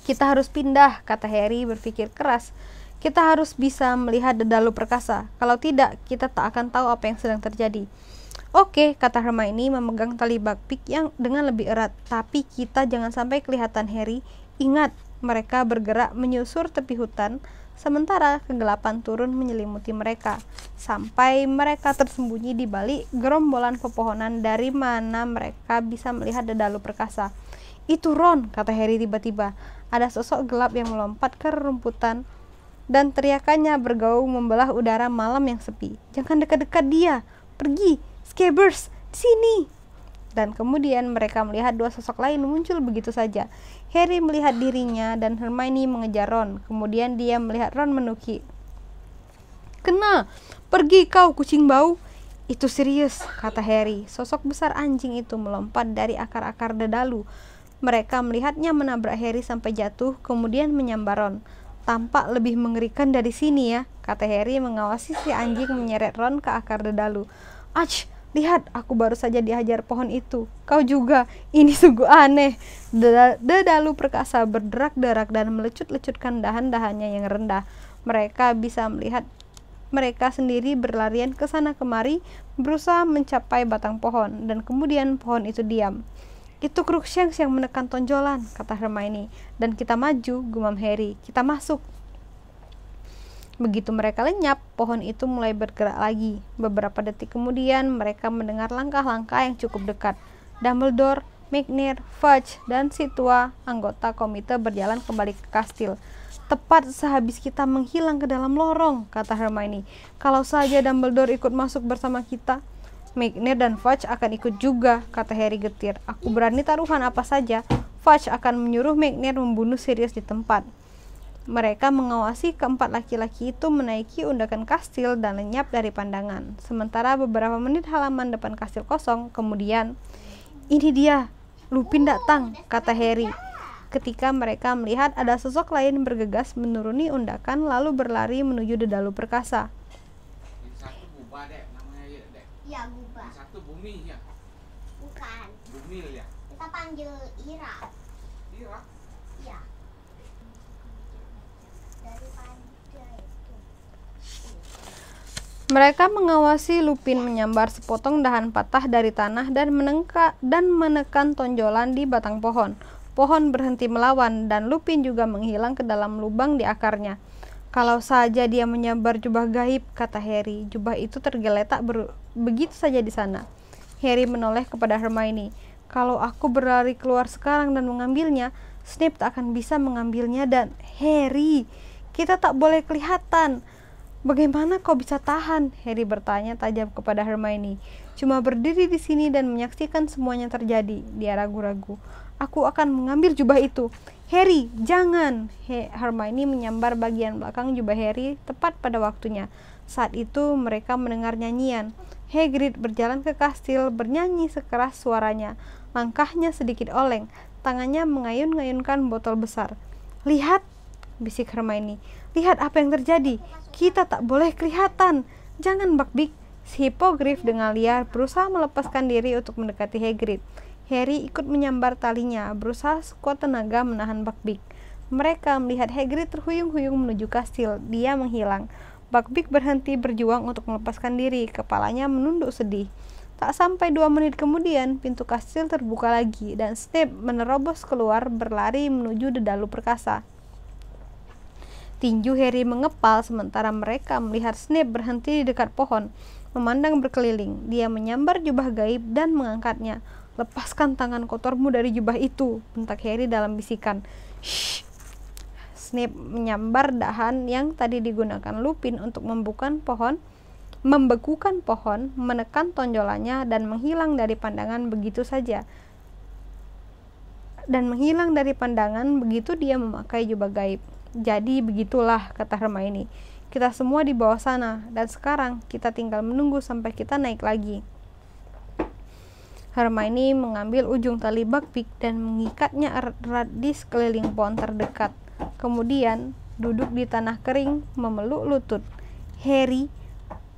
Kita harus pindah, kata Harry berpikir keras. Kita harus bisa melihat dedalu perkasa. Kalau tidak, kita tak akan tahu apa yang sedang terjadi. Oke, kata Hermione memegang tali Buckbeak yang dengan lebih erat. Tapi kita jangan sampai kelihatan, Harry. Ingat, mereka bergerak menyusur tepi hutan, sementara kegelapan turun menyelimuti mereka, sampai mereka tersembunyi di balik gerombolan pepohonan dari mana mereka bisa melihat dedalu perkasa. Itu Ron, kata Harry tiba-tiba. Ada sosok gelap yang melompat ke rerumputan dan teriakannya bergaung membelah udara malam yang sepi. Jangan dekat-dekat dia. Pergi, Scabbers, di sini. Dan kemudian mereka melihat 2 sosok lain muncul begitu saja. Harry melihat dirinya dan Hermione mengejar Ron. Kemudian dia melihat Ron menuki. Kena, pergi kau kucing bau. Itu Sirius, kata Harry. Sosok besar anjing itu melompat dari akar-akar dedalu. Mereka melihatnya menabrak Harry sampai jatuh, kemudian menyambar Ron. Tampak lebih mengerikan dari sini ya, kata Harry mengawasi si anjing menyeret Ron ke akar dedalu. Ach, lihat, aku baru saja dihajar pohon itu. Kau juga, ini sungguh aneh. Dedalu perkasa berderak-derak dan melecut-lecutkan dahan-dahannya yang rendah. Mereka bisa melihat mereka sendiri berlarian ke sana kemari, berusaha mencapai batang pohon, dan kemudian pohon itu diam. Itu Crookshanks yang menekan tonjolan, kata Hermione. Dan kita maju, gumam Harry. Kita masuk. Begitu mereka lenyap, pohon itu mulai bergerak lagi. Beberapa detik kemudian, mereka mendengar langkah-langkah yang cukup dekat. Dumbledore, McNair, Fudge, dan si tua anggota komite berjalan kembali ke kastil. Tepat sehabis kita menghilang ke dalam lorong, kata Hermione. Kalau saja Dumbledore ikut masuk bersama kita. McNair dan Fudge akan ikut juga, kata Harry getir. Aku berani taruhan apa saja. Fudge akan menyuruh McNair membunuh Sirius di tempat. Mereka mengawasi keempat laki-laki itu menaiki undakan kastil dan lenyap dari pandangan. Sementara beberapa menit halaman depan kastil kosong, kemudian, ini dia, Lupin datang, kata Harry. Ketika mereka melihat ada sosok lain bergegas menuruni undakan lalu berlari menuju dedalu perkasa. Ya, Guba. Satu Bumi ya. Bukan. Bumi ya. Kita panggil Ira. Ira. Ya. Daripada itu. Mereka mengawasi Lupin menyambar sepotong dahan patah dari tanah dan menekan tonjolan di batang pohon. Pohon berhenti melawan dan Lupin juga menghilang ke dalam lubang di akarnya. Kalau saja dia menyambar jubah gaib, kata Harry. Jubah itu tergeletak begitu saja di sana. Harry menoleh kepada Hermione. Kalau aku berlari keluar sekarang dan mengambilnya, Snape tak akan bisa mengambilnya dan... Harry, kita tak boleh kelihatan. Bagaimana kau bisa tahan? Harry bertanya tajam kepada Hermione. Cuma berdiri di sini dan menyaksikan semuanya terjadi. Dia ragu-ragu. Aku akan mengambil jubah itu. Harry, jangan! Hermione menyambar bagian belakang jubah Harry tepat pada waktunya. Saat itu mereka mendengar nyanyian. Hagrid berjalan ke kastil bernyanyi sekeras suaranya. Langkahnya sedikit oleng, tangannya mengayun-ngayunkan botol besar. "Lihat," bisik Hermione. "Lihat apa yang terjadi. Kita tak boleh kelihatan. Jangan, Buckbeak." Si Hippogriff dengan liar berusaha melepaskan diri untuk mendekati Hagrid. Harry ikut menyambar talinya, berusaha sekuat tenaga menahan Buckbeak. Mereka melihat Hagrid terhuyung-huyung menuju kastil. Dia menghilang. Buckbeak berhenti berjuang untuk melepaskan diri. Kepalanya menunduk sedih. Tak sampai 2 menit kemudian, pintu kastil terbuka lagi dan Snape menerobos keluar berlari menuju dedalu perkasa. Tinju Harry mengepal sementara mereka melihat Snape berhenti di dekat pohon, memandang berkeliling. Dia menyambar jubah gaib dan mengangkatnya. "Lepaskan tangan kotormu dari jubah itu," bentak Harry dalam bisikan. "Shh!" Snape menyambar dahan yang tadi digunakan Lupin untuk membekukan pohon, menekan tonjolannya dan menghilang dari pandangan begitu dia memakai jubah gaib. "Jadi begitulah," kata Hermione. "Kita semua di bawah sana, dan sekarang kita tinggal menunggu sampai kita naik lagi." Hermione mengambil ujung tali Buckbeak dan mengikatnya erat-erat di sekeliling pohon terdekat. Kemudian duduk di tanah kering memeluk lutut. "Harry,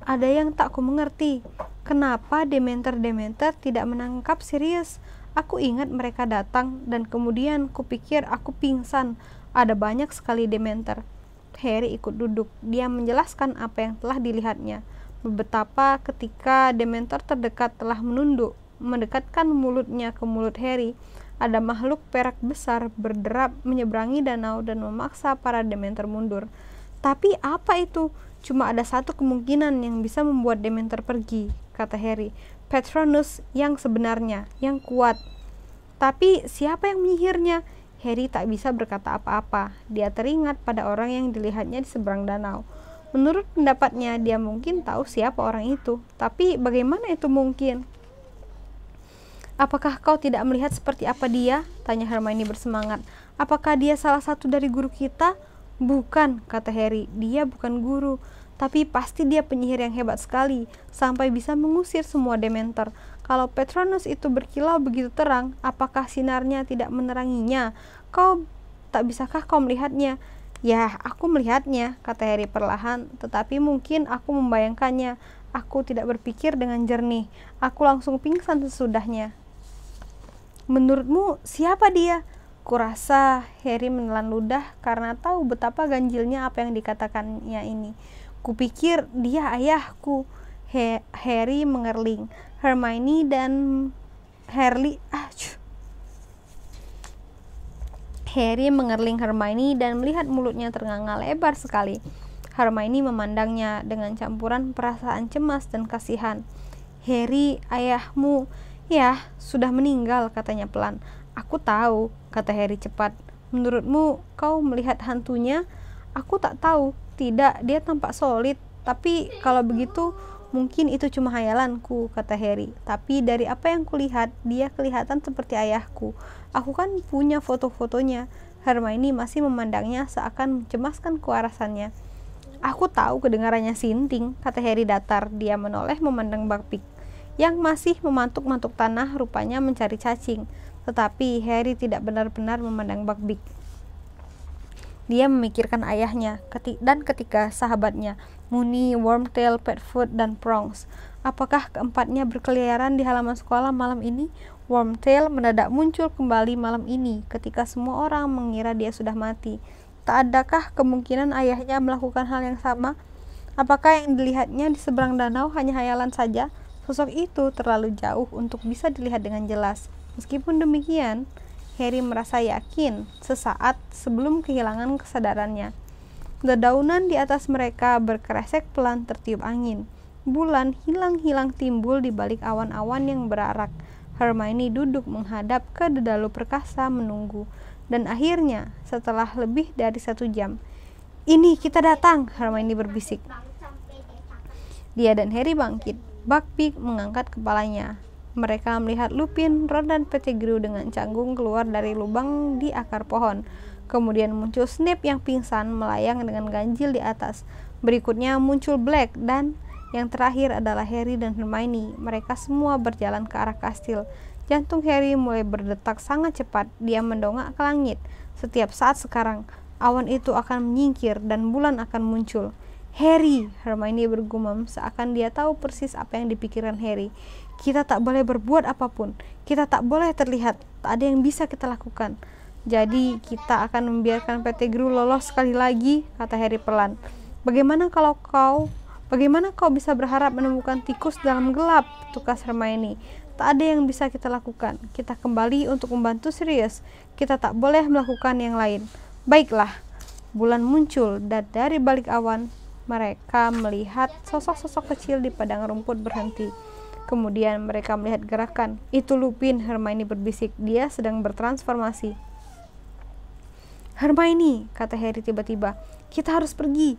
ada yang tak kumengerti. Kenapa Dementor-Dementor tidak menangkap Sirius? Aku ingat mereka datang dan kemudian kupikir aku pingsan. Ada banyak sekali Dementor." Harry ikut duduk. Dia menjelaskan apa yang telah dilihatnya. Betapa ketika Dementor terdekat telah mendekatkan mulutnya ke mulut Harry, ada makhluk perak besar berderap menyeberangi danau dan memaksa para Dementor mundur. "Tapi apa itu? Cuma ada satu kemungkinan yang bisa membuat Dementor pergi," kata Harry. "Patronus yang sebenarnya, yang kuat." "Tapi siapa yang menyihirnya?" Harry tak bisa berkata apa-apa. Dia teringat pada orang yang dilihatnya di seberang danau. Menurut pendapatnya, dia mungkin tahu siapa orang itu. Tapi bagaimana itu mungkin? "Apakah kau tidak melihat seperti apa dia?" tanya Hermione bersemangat. "Apakah dia salah satu dari guru kita?" "Bukan," kata Harry. "Dia bukan guru. Tapi pasti dia penyihir yang hebat sekali, sampai bisa mengusir semua Dementor. Kalau Patronus itu berkilau begitu terang, apakah sinarnya tidak meneranginya? Bisakah kau melihatnya?" "Ya, aku melihatnya," kata Harry perlahan, "tetapi mungkin aku membayangkannya. Aku tidak berpikir dengan jernih. Aku langsung pingsan sesudahnya." "Menurutmu siapa dia?" "Kurasa," Harry menelan ludah karena tahu betapa ganjilnya apa yang dikatakannya ini. "Kupikir dia ayahku." Harry mengerling. Hermione dan melihat mulutnya ternganga lebar sekali. Hermione memandangnya dengan campuran perasaan cemas dan kasihan. "Harry, ayahmu..." "Ya, sudah meninggal," katanya pelan. "Aku tahu," kata Harry cepat. "Menurutmu kau melihat hantunya?" "Aku tak tahu. Tidak, dia tampak solid. Tapi kalau begitu, mungkin itu cuma hayalanku," kata Harry. "Tapi dari apa yang kulihat, dia kelihatan seperti ayahku. Aku kan punya foto-fotonya." Hermione masih memandangnya seakan mencemaskan kewarasannya. "Aku tahu kedengarannya sinting," kata Harry datar. Dia menoleh memandang Buckbeak yang masih memantuk-mantuk tanah, rupanya mencari cacing. Tetapi Harry tidak benar-benar memandang Buckbeak. Dia memikirkan ayahnya dan ketiga sahabatnya, Moony, Wormtail, Padfoot, dan Prongs. Apakah keempatnya berkeliaran di halaman sekolah malam ini? Wormtail mendadak muncul kembali malam ini ketika semua orang mengira dia sudah mati. Tak adakah kemungkinan ayahnya melakukan hal yang sama? Apakah yang dilihatnya di seberang danau hanya hayalan saja? Sosok itu terlalu jauh untuk bisa dilihat dengan jelas. Meskipun demikian, Harry merasa yakin sesaat sebelum kehilangan kesadarannya. Dedaunan di atas mereka berkresek pelan tertiup angin. Bulan hilang-hilang timbul di balik awan-awan yang berarak. Hermione duduk menghadap ke dedalu perkasa menunggu. Dan akhirnya, setelah lebih dari 1 jam, "Ini kita datang," Hermione berbisik. Dia dan Harry bangkit. Buckbeak mengangkat kepalanya. Mereka melihat Lupin, Ron, dan Pettigrew dengan canggung keluar dari lubang di akar pohon. Kemudian muncul Snape yang pingsan melayang dengan ganjil di atas. Berikutnya muncul Black dan yang terakhir adalah Harry dan Hermione. Mereka semua berjalan ke arah kastil. Jantung Harry mulai berdetak sangat cepat. Dia mendongak ke langit. Setiap saat sekarang, awan itu akan menyingkir dan bulan akan muncul. Harry, Hermione bergumam seakan dia tahu persis apa yang dipikirkan Harry. Kita tak boleh berbuat apapun. Kita tak boleh terlihat. Tak ada yang bisa kita lakukan. Jadi kita akan membiarkan Pettigrew lolos sekali lagi, kata Harry pelan. Bagaimana kau bisa berharap menemukan tikus dalam gelap? Tukas Hermione. Tak ada yang bisa kita lakukan. Kita kembali untuk membantu Sirius. Kita tak boleh melakukan yang lain. Baiklah. Bulan muncul dan dari balik awan mereka melihat sosok-sosok kecil di padang rumput berhenti. Kemudian mereka melihat gerakan. Itu Lupin, Hermione berbisik. Dia sedang bertransformasi. Hermione, kata Harry tiba-tiba, kita harus pergi.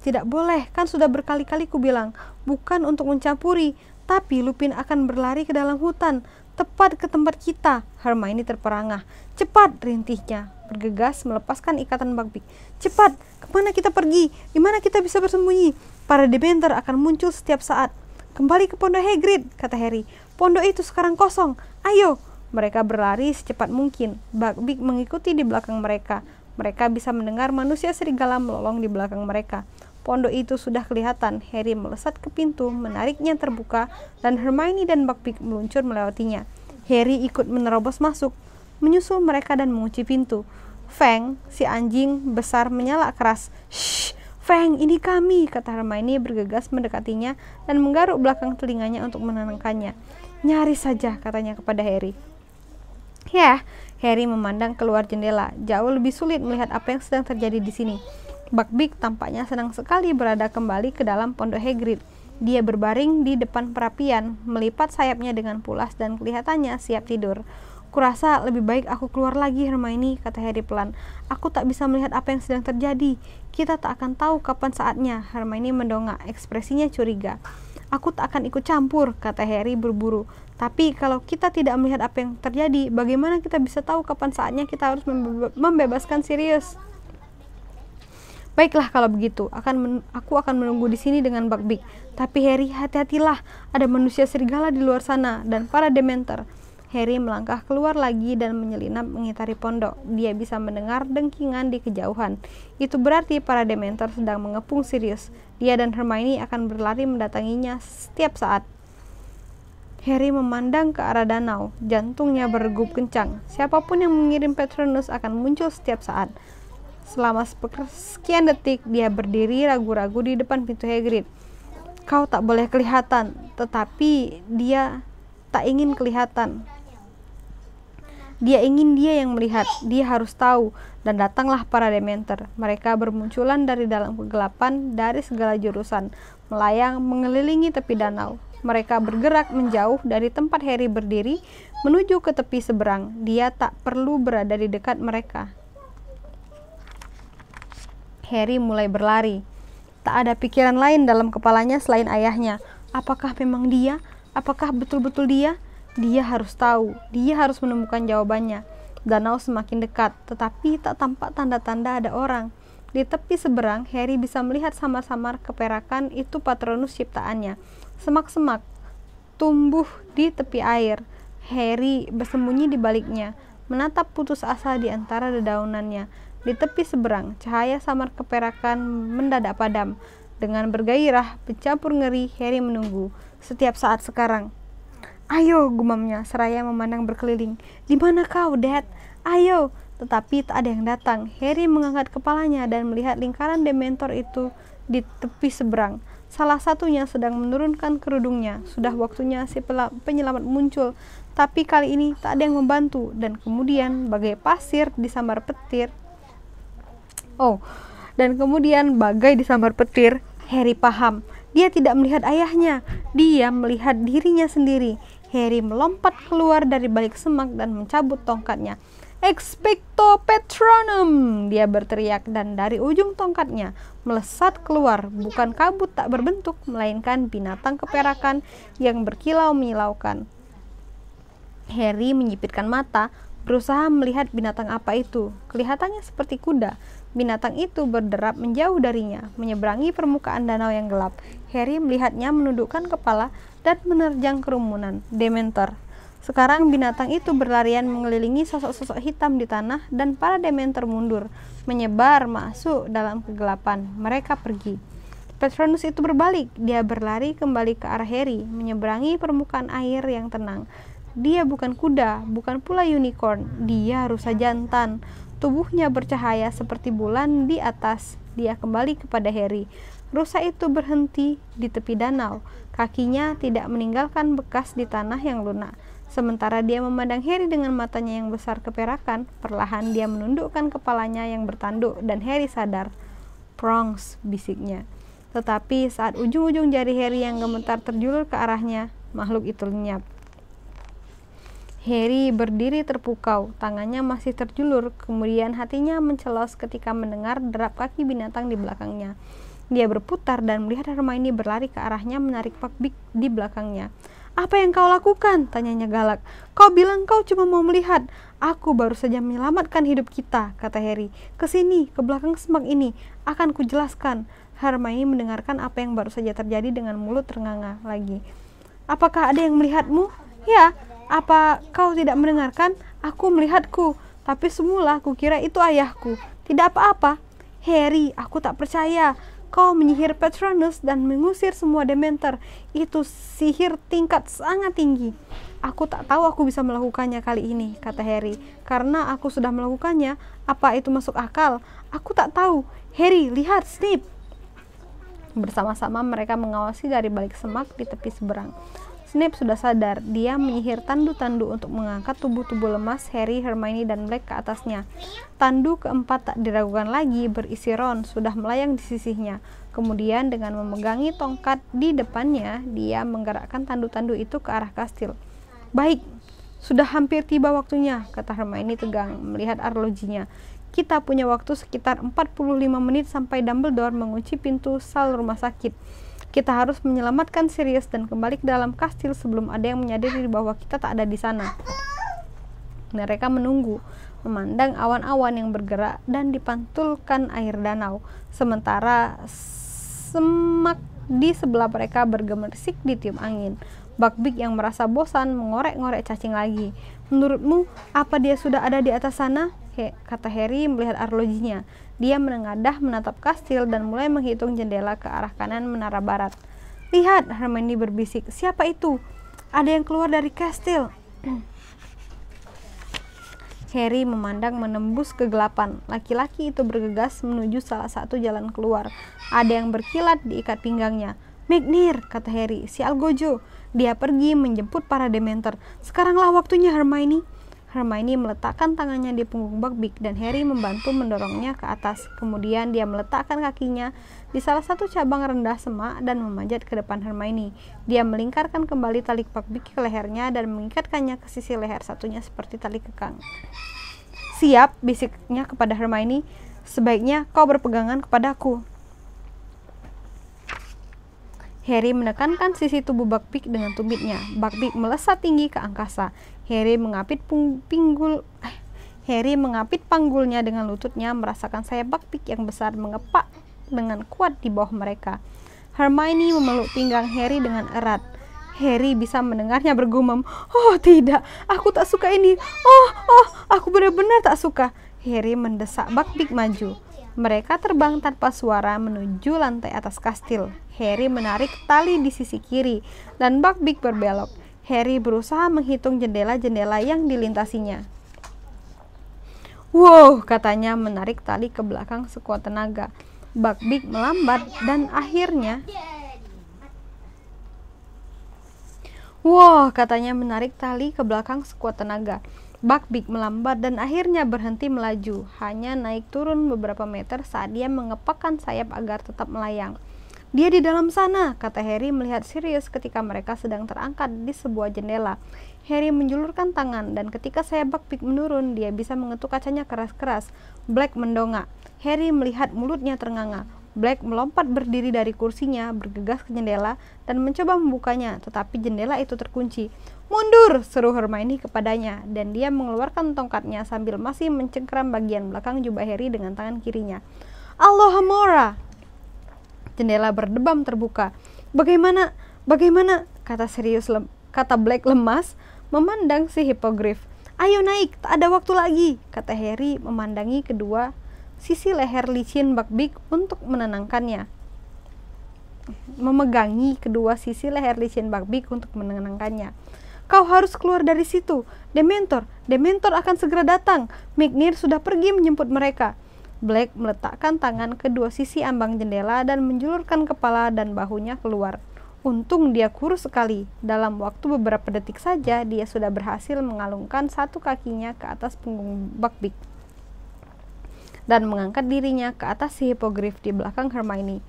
Tidak boleh, kan sudah berkali-kali ku bilang, bukan untuk mencampuri, tapi Lupin akan berlari ke dalam hutan, tepat ke tempat kita. Hermione terperangah. Cepat, rintihnya, bergegas melepaskan ikatan Buckbeak. Cepat, kemana kita pergi? Di mana kita bisa bersembunyi? Para Dementor akan muncul setiap saat. Kembali ke pondok Hagrid, kata Harry. Pondok itu sekarang kosong. Ayo. Mereka berlari secepat mungkin. Buckbeak mengikuti di belakang mereka. Mereka bisa mendengar manusia serigala melolong di belakang mereka. Pondok itu sudah kelihatan. Harry melesat ke pintu, menariknya terbuka, dan Hermione dan Buckbeak meluncur melewatinya. Harry ikut menerobos masuk, menyusul mereka dan mengunci pintu. Fang, si anjing besar, menyala keras. Shh, Fang, ini kami, kata Hermione bergegas mendekatinya dan menggaruk belakang telinganya untuk menenangkannya. Nyaris saja, katanya kepada Harry. Ya, Harry memandang keluar jendela. Jauh lebih sulit melihat apa yang sedang terjadi di sini. Buckbeak tampaknya senang sekali berada kembali ke dalam pondok Hagrid. Dia berbaring di depan perapian, melipat sayapnya dengan pulas dan kelihatannya siap tidur. Kurasa lebih baik aku keluar lagi, Hermione, kata Harry pelan. Aku tak bisa melihat apa yang sedang terjadi. Kita tak akan tahu kapan saatnya. Hermione mendongak, ekspresinya curiga. Aku tak akan ikut campur, kata Harry berburu. Tapi kalau kita tidak melihat apa yang terjadi, bagaimana kita bisa tahu kapan saatnya kita harus membebaskan Sirius? Baiklah kalau begitu, aku akan menunggu di sini dengan Buckbeak. Tapi Harry, hati-hatilah, ada manusia serigala di luar sana dan para Dementor. Harry melangkah keluar lagi dan menyelinap mengitari pondok. Dia bisa mendengar dengkingan di kejauhan. Itu berarti para Dementor sedang mengepung Sirius. Dia dan Hermione akan berlari mendatanginya setiap saat. Harry memandang ke arah danau. Jantungnya berdegup kencang. Siapapun yang mengirim Patronus akan muncul setiap saat. Selama sekian detik, dia berdiri ragu-ragu di depan pintu Hagrid. Kau tak boleh kelihatan, tetapi dia tak ingin kelihatan. Dia ingin dia yang melihat, dia harus tahu, dan datanglah para Dementor. Mereka bermunculan dari dalam kegelapan dari segala jurusan, melayang mengelilingi tepi danau. Mereka bergerak menjauh dari tempat Harry berdiri menuju ke tepi seberang. Dia tak perlu berada di dekat mereka. Harry mulai berlari. Tak ada pikiran lain dalam kepalanya selain ayahnya. Apakah memang dia? Apakah betul-betul dia? Dia harus tahu. Dia harus menemukan jawabannya. Danau semakin dekat, tetapi tak tampak tanda-tanda ada orang. Di tepi seberang, Harry bisa melihat samar-samar keperakan itu Patronus ciptaannya. Semak-semak tumbuh di tepi air. Harry bersembunyi di baliknya, menatap putus asa di antara dedaunannya. Di tepi seberang, cahaya samar keperakan mendadak padam. Dengan bergairah, bercampur ngeri, Harry menunggu. Setiap saat sekarang. Ayo, gumamnya, seraya memandang berkeliling. Di mana kau, Dad? Ayo. Tetapi tak ada yang datang. Harry mengangkat kepalanya dan melihat lingkaran Dementor itu di tepi seberang. Salah satunya sedang menurunkan kerudungnya. Sudah waktunya si penyelamat muncul. Tapi kali ini tak ada yang membantu. Dan kemudian bagai pasir disambar petir. Dan kemudian bagai disambar petir, Harry paham. Dia tidak melihat ayahnya. Dia melihat dirinya sendiri. Harry melompat keluar dari balik semak dan mencabut tongkatnya. Expecto Patronum! Dia berteriak dan dari ujung tongkatnya melesat keluar bukan kabut tak berbentuk, melainkan binatang keperakan yang berkilau menyilaukan. Harry menyipitkan mata, berusaha melihat binatang apa itu. Kelihatannya seperti kuda. Binatang itu berderap menjauh darinya, menyeberangi permukaan danau yang gelap. Harry melihatnya menundukkan kepala dan menerjang kerumunan Dementor. Sekarang binatang itu berlarian mengelilingi sosok-sosok hitam di tanah dan para Dementor mundur, menyebar masuk dalam kegelapan. Mereka pergi. Patronus itu berbalik. Dia berlari kembali ke arah Harry, menyeberangi permukaan air yang tenang. Dia bukan kuda, bukan pula unicorn. Dia rusa jantan. Tubuhnya bercahaya seperti bulan di atas. Dia kembali kepada Harry. Rusa itu berhenti di tepi danau. Kakinya tidak meninggalkan bekas di tanah yang lunak. Sementara dia memandang Harry dengan matanya yang besar keperakan, perlahan dia menundukkan kepalanya yang bertanduk dan Harry sadar. "Prongs," bisiknya. Tetapi saat ujung-ujung jari Harry yang gemetar terjulur ke arahnya, makhluk itu lenyap. Harry berdiri terpukau, tangannya masih terjulur, kemudian hatinya mencelos ketika mendengar derap kaki binatang di belakangnya. Dia berputar dan melihat Hermione berlari ke arahnya menarik Buckbeak di belakangnya. "Apa yang kau lakukan?" tanyanya galak. "Kau bilang kau cuma mau melihat. Aku baru saja menyelamatkan hidup kita," kata Harry. "Kesini, ke belakang semak ini, akan kujelaskan." Hermione mendengarkan apa yang baru saja terjadi dengan mulut ternganga lagi. "Apakah ada yang melihatmu?" "Ya, apa kau tidak mendengarkan? Aku melihatku, tapi semula aku kira itu ayahku." "Tidak apa-apa." "Harry, aku tak percaya. Kau menyihir Patronus dan mengusir semua Dementor. Itu sihir tingkat sangat tinggi." "Aku tak tahu aku bisa melakukannya kali ini," kata Harry. "Karena aku sudah melakukannya, apa itu masuk akal? Aku tak tahu." "Harry, lihat, Snape!" Bersama-sama mereka mengawasi dari balik semak di tepi seberang. Snape sudah sadar. Dia menyihir tandu-tandu untuk mengangkat tubuh-tubuh lemas Harry, Hermione, dan Black ke atasnya. Tandu keempat tak diragukan lagi berisi Ron sudah melayang di sisinya. Kemudian dengan memegangi tongkat di depannya, dia menggerakkan tandu-tandu itu ke arah kastil. "Baik, sudah hampir tiba waktunya," kata Hermione tegang melihat arlojinya. "Kita punya waktu sekitar 45 menit sampai Dumbledore mengunci pintu sal rumah sakit. Kita harus menyelamatkan Sirius dan kembali ke dalam kastil sebelum ada yang menyadari bahwa kita tak ada di sana." Mereka menunggu, memandang awan-awan yang bergerak dan dipantulkan air danau, sementara semak di sebelah mereka bergemerisik ditiup angin. Buckbeak yang merasa bosan mengorek-ngorek cacing lagi. "Menurutmu, apa dia sudah ada di atas sana?" kata Harry melihat arlojinya. Dia menengadah menatap kastil dan mulai menghitung jendela ke arah kanan menara barat. "Lihat," Hermione berbisik. "Siapa itu? Ada yang keluar dari kastil." Harry memandang menembus kegelapan. Laki-laki itu bergegas menuju salah satu jalan keluar. Ada yang berkilat di ikat pinggangnya. "McNair," kata Harry, "si Algojo. Dia pergi menjemput para Dementor. Sekaranglah waktunya, Hermione." Hermione meletakkan tangannya di punggung Buckbeak dan Harry membantu mendorongnya ke atas. Kemudian dia meletakkan kakinya di salah satu cabang rendah semak dan memanjat ke depan Hermione. Dia melingkarkan kembali tali Buckbeak ke lehernya dan mengikatkannya ke sisi leher satunya seperti tali kekang. "Siap," bisiknya kepada Hermione. "Sebaiknya kau berpegangan kepadaku." Harry menekankan sisi tubuh Buckbeak dengan tumitnya. Buckbeak melesat tinggi ke angkasa. Harry mengapit panggulnya dengan lututnya, merasakan sayap Buckbeak yang besar mengepak dengan kuat di bawah mereka. Hermione memeluk pinggang Harry dengan erat. Harry bisa mendengarnya bergumam, "Oh tidak, aku tak suka ini. Aku benar-benar tak suka." Harry mendesak Buckbeak maju. Mereka terbang tanpa suara menuju lantai atas kastil. Harry menarik tali di sisi kiri dan Buckbeak berbelok. Harry berusaha menghitung jendela-jendela yang dilintasinya. "Wow," katanya menarik tali ke belakang sekuat tenaga. Buckbeak melambat dan akhirnya berhenti melaju, hanya naik turun beberapa meter saat dia mengepakkan sayap agar tetap melayang. "Dia di dalam sana," kata Harry melihat Sirius ketika mereka sedang terangkat di sebuah jendela. Harry menjulurkan tangan dan ketika sayap Buckbeak menurun, dia bisa mengetuk kacanya keras-keras. Black mendongak. Harry melihat mulutnya ternganga. Black melompat berdiri dari kursinya, bergegas ke jendela dan mencoba membukanya, tetapi jendela itu terkunci. "Mundur!" seru Hermione kepadanya, dan dia mengeluarkan tongkatnya sambil masih mencengkeram bagian belakang jubah Harry dengan tangan kirinya. "Alohomora!" Jendela berdebam terbuka. Bagaimana? Kata Black lemas. memandang si Hippogriff. "Ayo naik, tak ada waktu lagi," kata Harry memandangi kedua sisi leher licin Buckbeak untuk menenangkannya. Memegangi kedua sisi leher licin Buckbeak untuk menenangkannya. "Kau harus keluar dari situ. Dementor akan segera datang. McNair sudah pergi menjemput mereka." Black meletakkan tangan ke dua sisi ambang jendela dan menjulurkan kepala dan bahunya keluar. Untung dia kurus sekali. Dalam waktu beberapa detik saja, dia sudah berhasil mengalungkan satu kakinya ke atas punggung Buckbeak dan mengangkat dirinya ke atas si Hippogriff di belakang Hermione.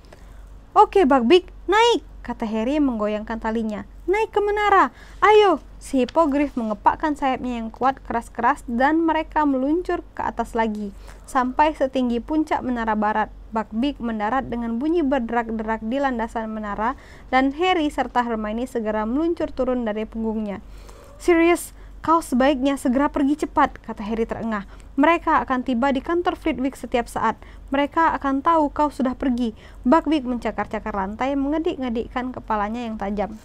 "Oke, Buckbeak, naik," kata Harry menggoyangkan talinya. "Naik ke menara. Ayo." Si Hippogriff mengepakkan sayapnya yang kuat keras-keras dan mereka meluncur ke atas lagi sampai setinggi puncak menara barat. Buckbeak mendarat dengan bunyi berderak-derak di landasan menara dan Harry serta Hermione segera meluncur turun dari punggungnya. "Sirius, kau sebaiknya segera pergi cepat," kata Harry terengah. "Mereka akan tiba di kantor Flitwick setiap saat. Mereka akan tahu kau sudah pergi." Buckbeak mencakar-cakar lantai, mengedik-ngedikkan kepalanya yang tajam.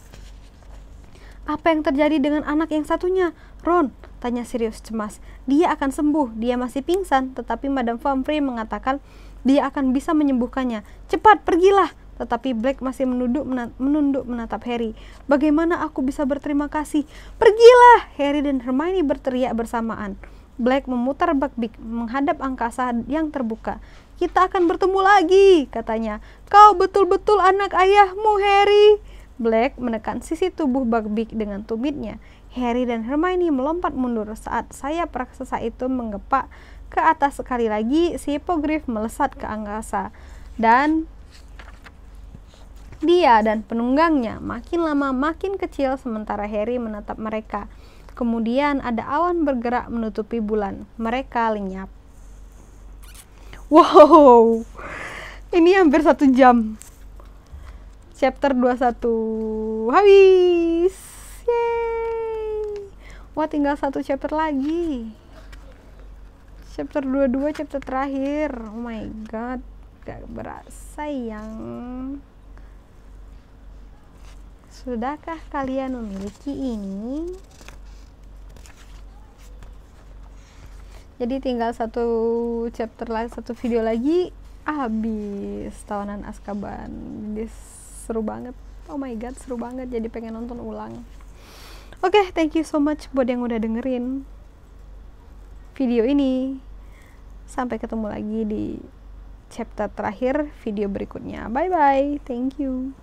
"Apa yang terjadi dengan anak yang satunya, Ron?" tanya Sirius cemas. "Dia akan sembuh, dia masih pingsan, tetapi Madame Pomfrey mengatakan dia akan bisa menyembuhkannya. Cepat, pergilah." Tetapi Black masih menunduk menatap Harry. "Bagaimana aku bisa berterima kasih?" "Pergilah!" Harry dan Hermione berteriak bersamaan. Black memutar Buckbeak menghadap angkasa yang terbuka. "Kita akan bertemu lagi," katanya. "Kau betul-betul anak ayahmu, Harry." Black menekan sisi tubuh Buckbeak dengan tumitnya. Harry dan Hermione melompat mundur saat sayap raksasa itu menggepak ke atas sekali lagi. Si Hippogriff melesat ke angkasa dan dia dan penunggangnya makin lama makin kecil sementara Harry menatap mereka. Kemudian ada awan bergerak menutupi bulan. Mereka lenyap. Wow, ini hampir 1 jam. Chapter 21 habis. Yeay. Wah, tinggal 1 chapter lagi. Chapter 22, chapter terakhir. Oh my god, gak berasa yang. Sudahkah kalian memiliki ini? Jadi tinggal 1 chapter lagi, 1 video lagi habis Tawanan Azkaban. Jadi seru banget. Oh my god, seru banget. Jadi pengen nonton ulang. Oke, thank you so much buat yang udah dengerin video ini. Sampai ketemu lagi di chapter terakhir video berikutnya. Bye bye. Thank you.